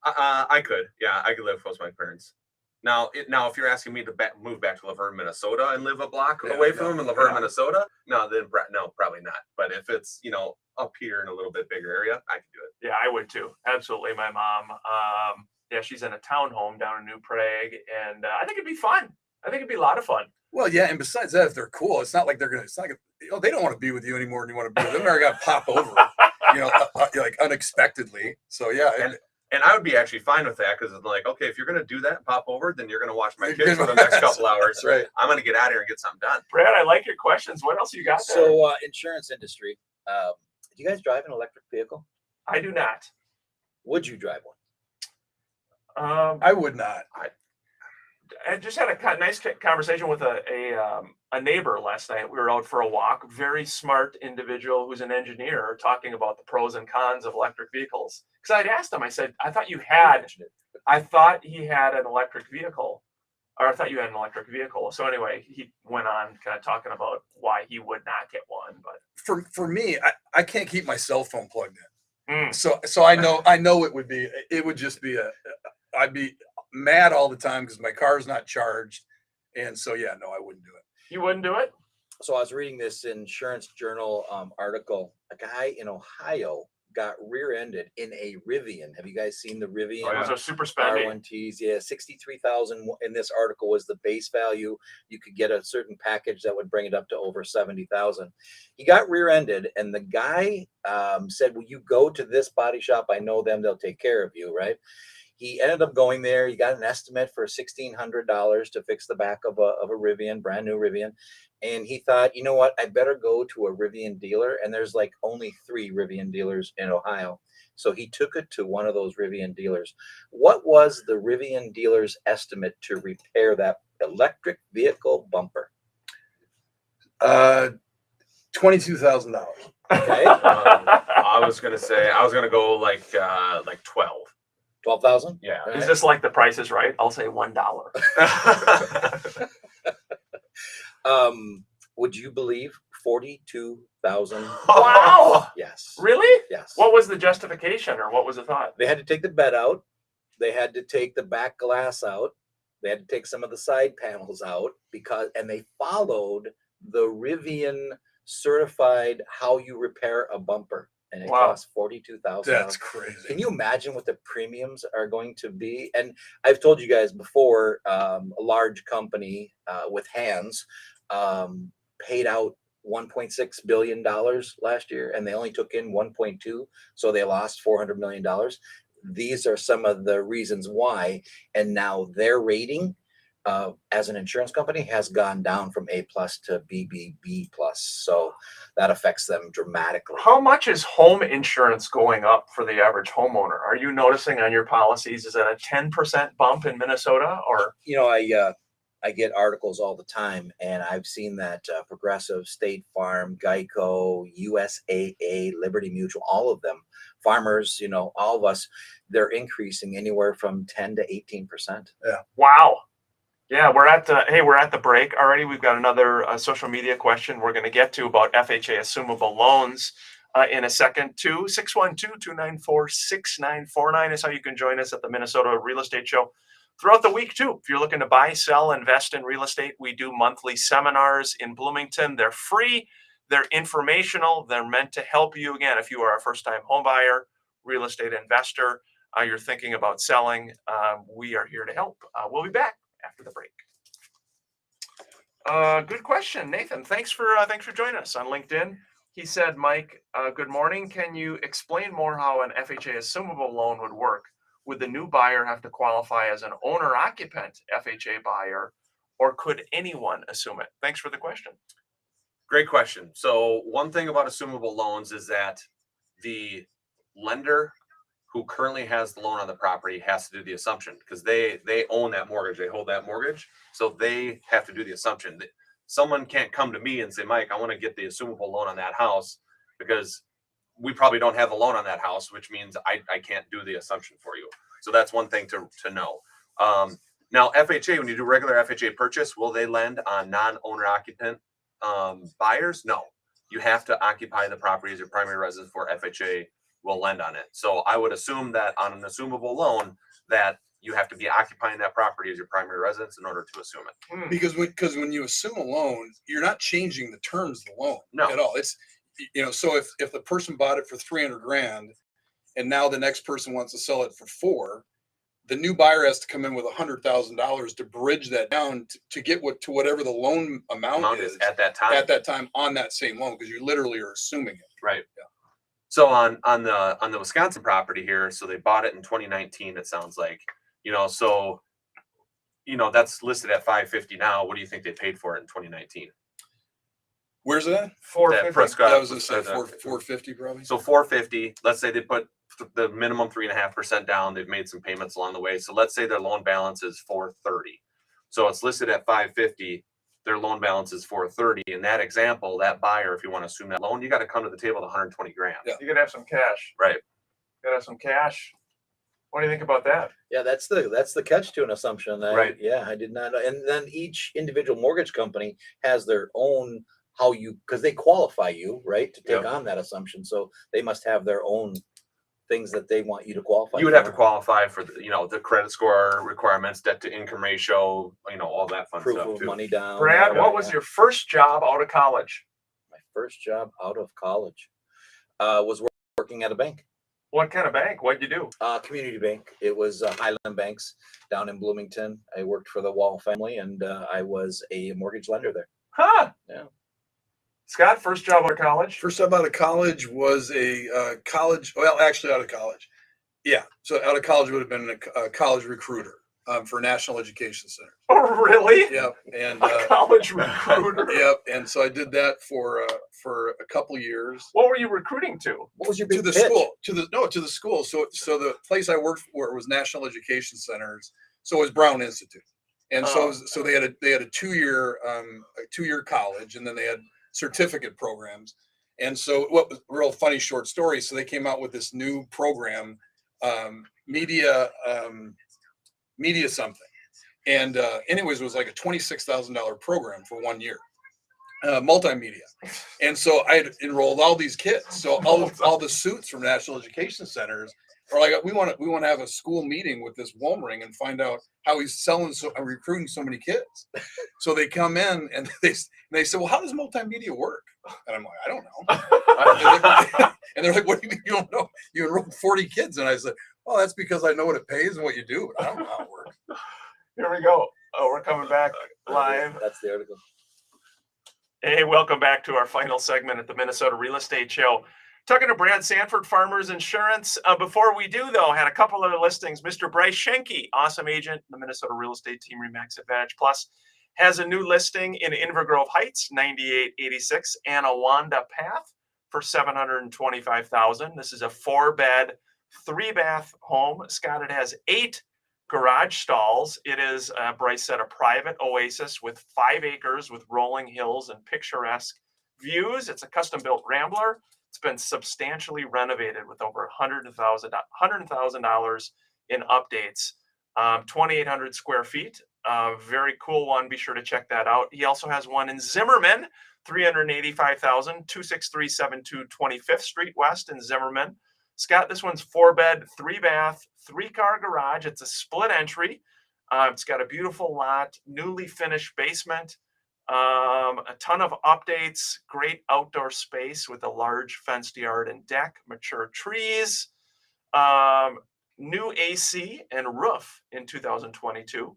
I could. Yeah, I could live close to my parents. Now, if you're asking me to move back to Laverne, Minnesota, and live a block away from them in Laverne, Minnesota, no, probably not. But if it's up here in a little bit bigger area, I can do it. Yeah, I would too. Absolutely. My mom, she's in a townhome down in New Prague, and I think it'd be fun. I think it'd be a lot of fun. Well, yeah, and besides that, if they're cool, it's not like they're gonna. It's not like they don't want to be with you anymore than you want to be with them. They're gonna pop over, like unexpectedly. So yeah. And I would be actually fine with that because it's like, okay, if you're going to do that and pop over, then you're going to watch my kids for the next couple hours. Right. I'm going to get out of here and get something done. Brad, I like your questions. What else you got there? So insurance industry, do you guys drive an electric vehicle? I do not. Would you drive one? I would not. I just had a nice conversation with a neighbor last night. We were out for a walk. Very smart individual who's an engineer, talking about the pros and cons of electric vehicles. Because I'd asked him, I said, I thought he had an electric vehicle, or I thought you had an electric vehicle. So anyway, he went on kind of talking about why he would not get one. But For me, I can't keep my cell phone plugged in. Mm. So I know it would just be I'd be mad all the time because my car's not charged. And so, yeah, no, I wouldn't do it. You wouldn't do it? So I was reading this Insurance Journal article. A guy in Ohio got rear-ended in a Rivian. Have you guys seen the Rivian? Oh, those are super spendy. R1Ts, yeah, 63,000 in this article was the base value. You could get a certain package that would bring it up to over 70,000. He got rear-ended, and the guy said, "Will you go to this body shop? I know them; they'll take care of you." Right? He ended up going there. He got an estimate for $1,600 to fix the back of a Rivian, brand new Rivian. And he thought, you know what? I better go to a Rivian dealer. And there's like only 3 Rivian dealers in Ohio. So he took it to one of those Rivian dealers. What was the Rivian dealer's estimate to repair that electric vehicle bumper? $22,000. Okay. I was going to go like 12. 12,000? Yeah. All Is right. this like The Price is Right? I'll say $1. Would you believe 42,000? Wow. Yes. Really? Yes. What was the justification, or what was the thought? They had to take the bed out. They had to take the back glass out. They had to take some of the side panels out and they followed the Rivian certified how you repair a bumper. and it Wow. costs $42,000. That's crazy. Can you imagine what the premiums are going to be? And I've told you guys before, a large company with hands paid out $1.6 billion last year, and they only took in 1.2, so they lost $400 million. These are some of the reasons why, and now their rating as an insurance company has gone down from A+ to BBB+. So that affects them dramatically. How much is home insurance going up for the average homeowner? Are you noticing on your policies, is that a 10% bump in Minnesota or? You know, I get articles all the time, and I've seen that Progressive, State Farm, Geico, USAA, Liberty Mutual, all of them, farmers, you know, all of us, they're increasing anywhere from 10 to 18%. Wow. Yeah, we're at the break already. We've got another social media question we're going to get to about FHA assumable loans in a second. 612-294-6949 is how you can join us at the Minnesota Real Estate Show throughout the week too. If you're looking to buy, sell, invest in real estate, we do monthly seminars in Bloomington. They're free. They're informational. They're meant to help you. Again, if you are a first-time home buyer, real estate investor, you're thinking about selling, we are here to help. We'll be back after the break. Good question, Nathan. Thanks for joining us on LinkedIn. He said, Mike, good morning. Can you explain more how an FHA assumable loan would work? Would the new buyer have to qualify as an owner-occupant FHA buyer, or could anyone assume it? Thanks for the question. Great question. So one thing about assumable loans is that the lender who currently has the loan on the property has to do the assumption, because they own that mortgage, they hold that mortgage, so they have to do the assumption. Someone can't come to me and say, Mike, I want to get the assumable loan on that house, because we probably don't have a loan on that house, which means I can't do the assumption for you. So that's one thing to know. Now, FHA, when you do regular FHA purchase, will they lend on non-owner occupant buyers? No. You have to occupy the property as your primary residence for FHA will lend on it. So I would assume that on an assumable loan that you have to be occupying that property as your primary residence in order to assume it. Because when you assume a loan, you're not changing the terms of the loan No. at all. It's, you know, so if the person bought it for 300 grand and now the next person wants to sell it for 4, the new buyer has to come in with $100,000 to bridge that down to get to whatever the loan amount is at that time. on that same loan, because you literally are assuming it. Right. Yeah. So on the Wisconsin property here, so they bought it in 2019, it sounds like, you know, so, you know, that's listed at 550 now. What do you think they paid for it in 2019? Where's that? 450. I was going to say 450 probably. So 450, let's say they put the minimum 3.5% down. They've made some payments along the way. So let's say their loan balance is 430. So it's listed at 550. Their loan balance is 430. In that example, that buyer, if you want to assume that loan, you got to come to the table with 120 grand. Yeah. You could have some cash. Right. You could have some cash. What do you think about that? Yeah, that's the catch to an assumption. Right. Yeah, I did not know. And then each individual mortgage company has their own because they qualify you, right, to take on that assumption. So they must have their own things that they want you to qualify. You would have to qualify for the credit score requirements, debt to income ratio, all that fun proof stuff of too. money down. Brad, what was your first job out of college? My first job out of college was working at a bank. What kind of bank? What'd you do? Community bank. It was Highland Banks down in Bloomington. I worked for the Wall family, and I was a mortgage lender there. Huh? Yeah. Scott, first job out of college? First job out of college was actually out of college. Yeah. So out of college would have been a college recruiter for National Education Center. Oh, really? Yep. And A college recruiter? yep. And so I did that for a couple of years. What were you recruiting to? What was your To big the pitch? school, to the school. So the place I worked for was National Education Centers. So it was Brown Institute. And so they had a 2-year college, and then they had certificate programs. And so what was a real funny short story. So they came out with this new program, media something. And anyways, it was like a $26,000 program for 1 year, multimedia. And so I had enrolled all these kids. So all the suits from National Education Centers, Or like we want to have a school meeting with this Wolmering and find out how he's recruiting so many kids. So they come in and they say, well, how does multimedia work? And I'm like, I don't know. And they're like, what do you mean you don't know? You enrolled 40 kids. And I said, well, that's because I know what it pays and what you do, but I don't know how it works. Here we go. Oh, we're coming back live. That's the article. Hey, welcome back to our final segment at the Minnesota Real Estate Show. Talking to Brad Sanford, Farmers Insurance. Before we do, though, had a couple other listings. Mr. Bryce Schenke, awesome agent, the Minnesota Real Estate Team Remax Advantage Plus, has a new listing in Inver Grove Heights, 9886 Anawanda Path for $725,000. This is a 4-bed, 3-bath home. Scott, it has 8 garage stalls. It is, Bryce said, a private oasis with 5 acres with rolling hills and picturesque views. It's a custom-built Rambler. It's been substantially renovated with over $100,000 in updates. 2,800 square feet. Very cool one. Be sure to check that out. He also has one in Zimmerman, $385,000, 26372 25th Street West in Zimmerman. Scott, this one's 4-bed, 3-bath, 3-car garage. It's a split entry. It's got a beautiful lot, newly finished basement. A ton of updates, great outdoor space with a large fenced yard and deck, mature trees, new AC and roof in 2022.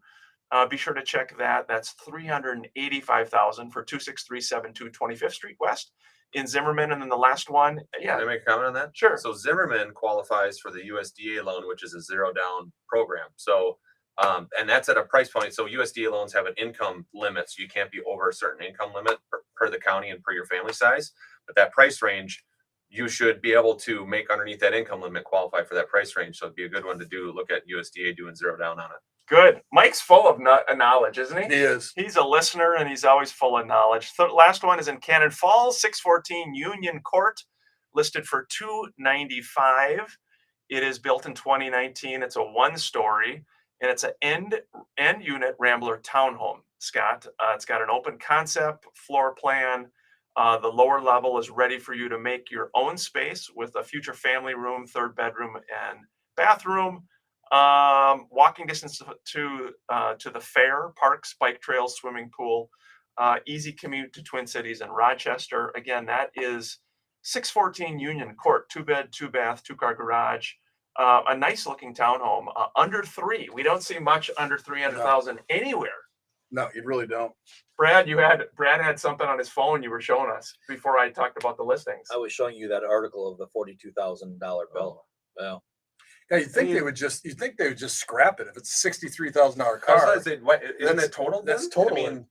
Be sure to check that. That's $385,000 for 26372 25th Street West in Zimmerman. And then the last one, Can I make a comment on that? Sure. So Zimmerman qualifies for the USDA loan, which is a 0-down program. So and that's at a price point. So USDA loans have an income limit, so you can't be over a certain income limit per the county and per your family size. But that price range, you should be able to make underneath that income limit qualify for that price range. So it'd be a good one to do. Look at USDA doing 0-down on it. Good. Mike's full of knowledge, isn't he? He is. He's a listener and he's always full of knowledge. The last one is in Cannon Falls, 614 Union Court, listed for $295,000. It is built in 2019. It's a 1-story. And it's an end unit Rambler townhome, Scott. It's got an open concept floor plan. The lower level is ready for you to make your own space with a future family room, 3rd bedroom, and bathroom. Walking distance to the fair, parks, bike trails, swimming pool. Easy commute to Twin Cities and Rochester. Again, that is 614 Union Court, 2-bed, 2-bath, 2-car garage. A nice looking townhome, under 3. We don't see much under 300,000 anywhere. No, you really don't. Brad had something on his phone you were showing us before I talked about the listings. I was showing you that article of the $42,000 bill. Well, Yeah, you'd think they would just scrap it if it's a $63,000 I was car. gonna say, what, isn't it total? That's then? total. I mean,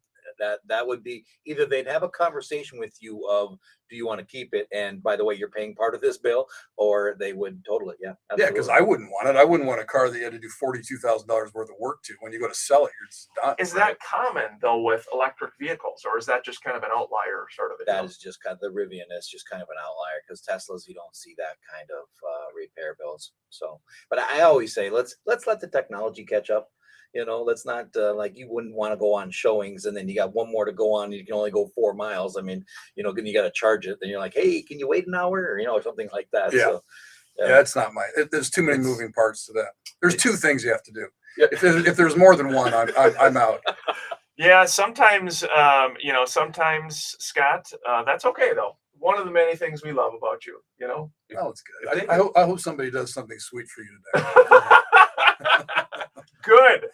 that would be either they'd have a conversation with you of, do you want to keep it? And by the way, you're paying part of this bill, or they would total it. Yeah. Yeah, because I wouldn't want it. I wouldn't want a car that you had to do $42,000 worth of work to. When you go to sell it, you're just done. Is that common though with electric vehicles, or is that just kind of an outlier sort of a That deal? is just kind of the Rivian is just kind of an outlier, because Teslas, you don't see that kind of repair bills. So, but I always say, let's let the technology catch up. Let's not like, you wouldn't want to go on showings and then you got one more to go on. You can only go 4 miles. I mean, then you got to charge it. Then you're like, hey, can you wait an hour? Or, something like that. Yeah. So, Yeah, it's not there's too many moving parts to that. There's 2 things you have to do. Yeah. If there's more than one, I'm out. Yeah, sometimes, sometimes Scott, that's okay though. One of the many things we love about you, Oh, it's If good. they- I hope somebody does something sweet for you today. Good.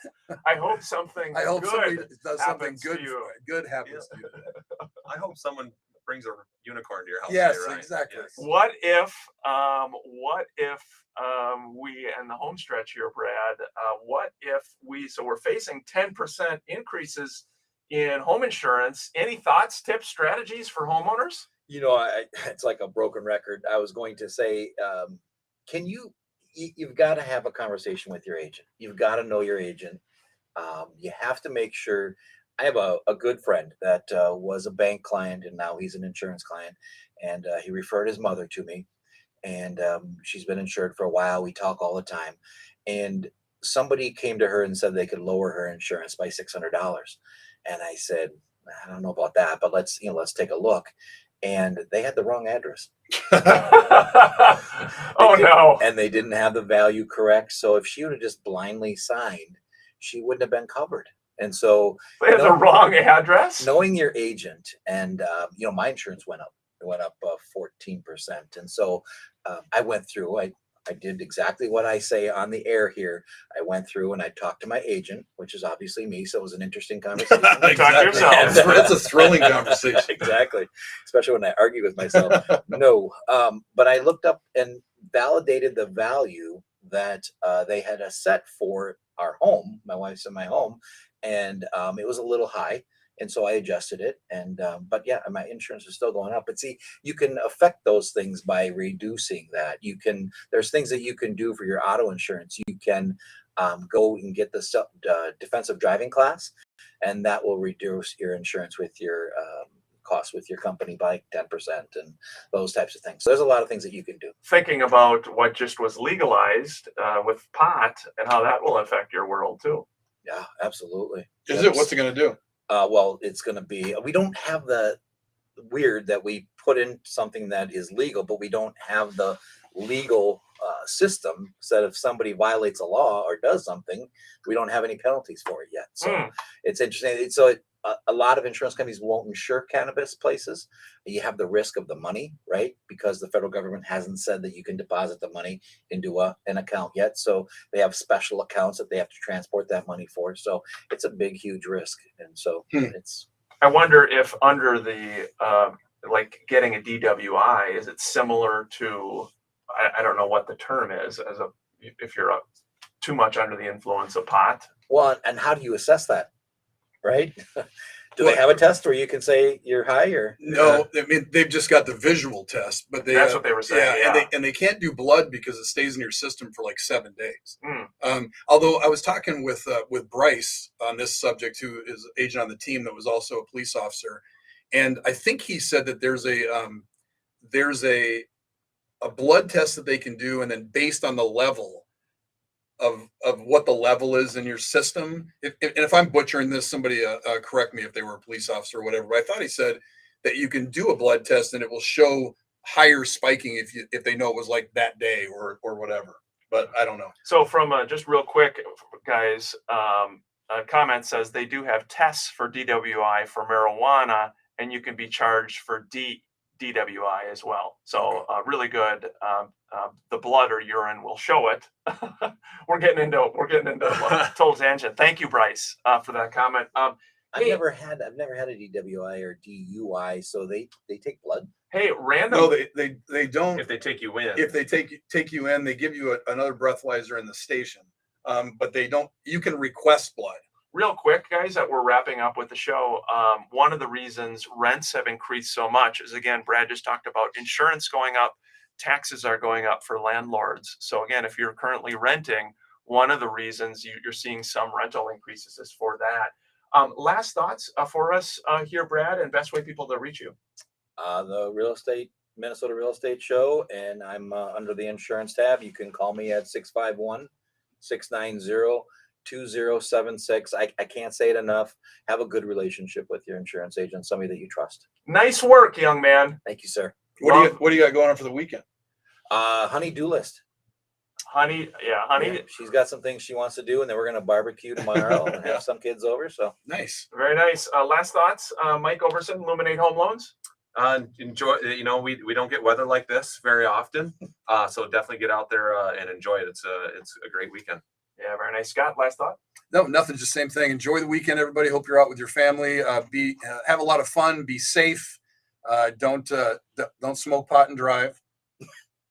I hope something I hope somebody good. does something happens to good. you. Good happens to you today. I hope someone brings a unicorn to your house. Yes, today, right? exactly. Yes. What if we and the home stretch here, Brad, what if we're facing 10% increases in home insurance. Any thoughts, tips, strategies for homeowners? It's like a broken record. I was going to say, you've got to have a conversation with your agent. You've got to know your agent. You have to make sure. I have a good friend that was a bank client, and now he's an insurance client, and he referred his mother to me, and she's been insured for a while. We talk all the time, and somebody came to her and said they could lower her insurance by $600, and I said, I don't know about that, but let's take a look. and they had the wrong address. Oh did- no. And they didn't have the value correct. So if she would have just blindly signed, she wouldn't have been covered. And so They had the wrong address. knowing your agent, and my insurance went up. It went up 14%. And so I went through. I did exactly what I say on the air here. I went through and I talked to my agent, which is obviously me. So it was an interesting conversation. Talk yourself. It's a thrilling conversation. Exactly, especially when I argue with myself. No, but I looked up and validated the value that they had set for our home, my wife's and my home, and it was a little high. And so I adjusted it, and but yeah, my insurance is still going up. But see, you can affect those things by reducing that. There's things that you can do for your auto insurance. You can go and get the defensive driving class, and that will reduce your insurance with your cost with your company by 10% and those types of things. So there's a lot of things that you can do. Thinking about what just was legalized with pot and how that will affect your world too. Yeah, absolutely. Is it? What's it going to do? Well, it's going to be, we don't have the weird that we put in something that is legal, but we don't have the legal system so that if somebody violates a law or does something, we don't have any penalties for it yet. So it's interesting. A lot of insurance companies won't insure cannabis places. You have the risk of the money, right? Because the federal government hasn't said that you can deposit the money into an account yet. So they have special accounts that they have to transport that money for. So it's a big, huge risk. And so it's. I wonder if under the like getting a DWI, is it similar to, I don't know what the term is, if you're too much under the influence of pot? Well, and how do you assess that? Right? Do they have a test where you can say you're high or? No, I mean they've just got the visual test, but That's what they were saying. Yeah. And they can't do blood because it stays in your system for like 7 days. Mm. Although I was talking with Bryce on this subject, who is an agent on the team that was also a police officer, and I think he said that there's a blood test that they can do, and then based on the level of what the level is in your system. And if I'm butchering this, somebody correct me if they were a police officer or whatever. But I thought he said that you can do a blood test and it will show higher spiking if they know it was like that day or whatever. But I don't know. So from just real quick, guys, a comment says they do have tests for DWI for marijuana, and you can be charged for DWI as well. So really good. The blood or urine will show it. We're getting into total tangent. Thank you, Bryce, for that comment. I've never had a DWI or DUI, so they take blood. Hey, random. No, they don't. If they take you in, If they take you in, they give you another breathalyzer in the station. But they don't. You can request blood. Real quick, guys, that we're wrapping up with the show. One of the reasons rents have increased so much is, again, Brad just talked about insurance going up, taxes are going up for landlords. So again, if you're currently renting, one of the reasons you're seeing some rental increases is for that. Last thoughts for us here, Brad, and best way people to reach you. The Minnesota Real Estate Show, and I'm under the insurance tab. You can call me at 651-690-2076. I can't say it enough. Have a good relationship with your insurance agent, somebody that you trust. Nice work, young man. Thank you, sir. What do you got going on for the weekend? Honey-do list. Honey. Yeah, she's got some things she wants to do, and then we're going to barbecue tomorrow and have some kids over. So Nice. Very nice. Last thoughts, Mike Overson, Illuminate Home Loans. enjoy. We don't get weather like this very often, so definitely get out there and enjoy it. It's a great weekend. Yeah, very nice. Scott, last thought. No, nothing. Just same thing. Enjoy the weekend, everybody. Hope you're out with your family. Have a lot of fun. Be safe. Don't smoke pot and drive.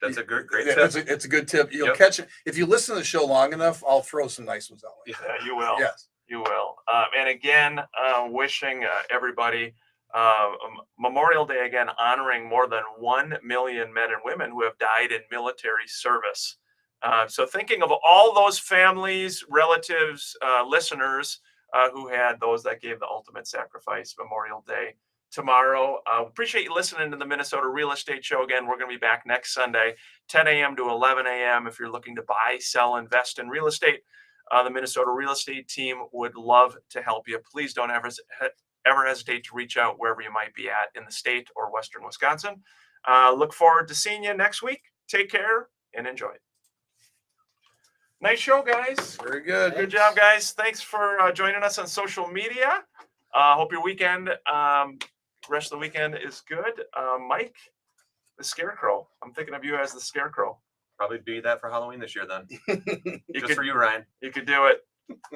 That's a great Yeah, tip. it's a good tip. You'll Yep. catch it if you listen to the show long enough. I'll throw some nice ones out. Like Yeah, you will. Yes. You will. And again, wishing everybody Memorial Day again, honoring more than 1 million men and women who have died in military service. So thinking of all those families, relatives, listeners who had those that gave the ultimate sacrifice, Memorial Day tomorrow. Appreciate you listening to the Minnesota Real Estate Show. Again, we're going to be back next Sunday, 10 a.m. to 11 a.m. If you're looking to buy, sell, invest in real estate, the Minnesota Real Estate team would love to help you. Please don't ever ever hesitate to reach out wherever you might be at in the state or Western Wisconsin. Look forward to seeing you next week. Take care and enjoy. Nice show, guys. Very good. Good job, guys. Thanks for joining us on social media. Hope your weekend, rest of the weekend is good. Mike, the Scarecrow. I'm thinking of you as the Scarecrow. Probably be that for Halloween this year then. You Just could, for you, Ryan. you could do it.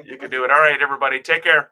You could do it. All right, everybody. Take care.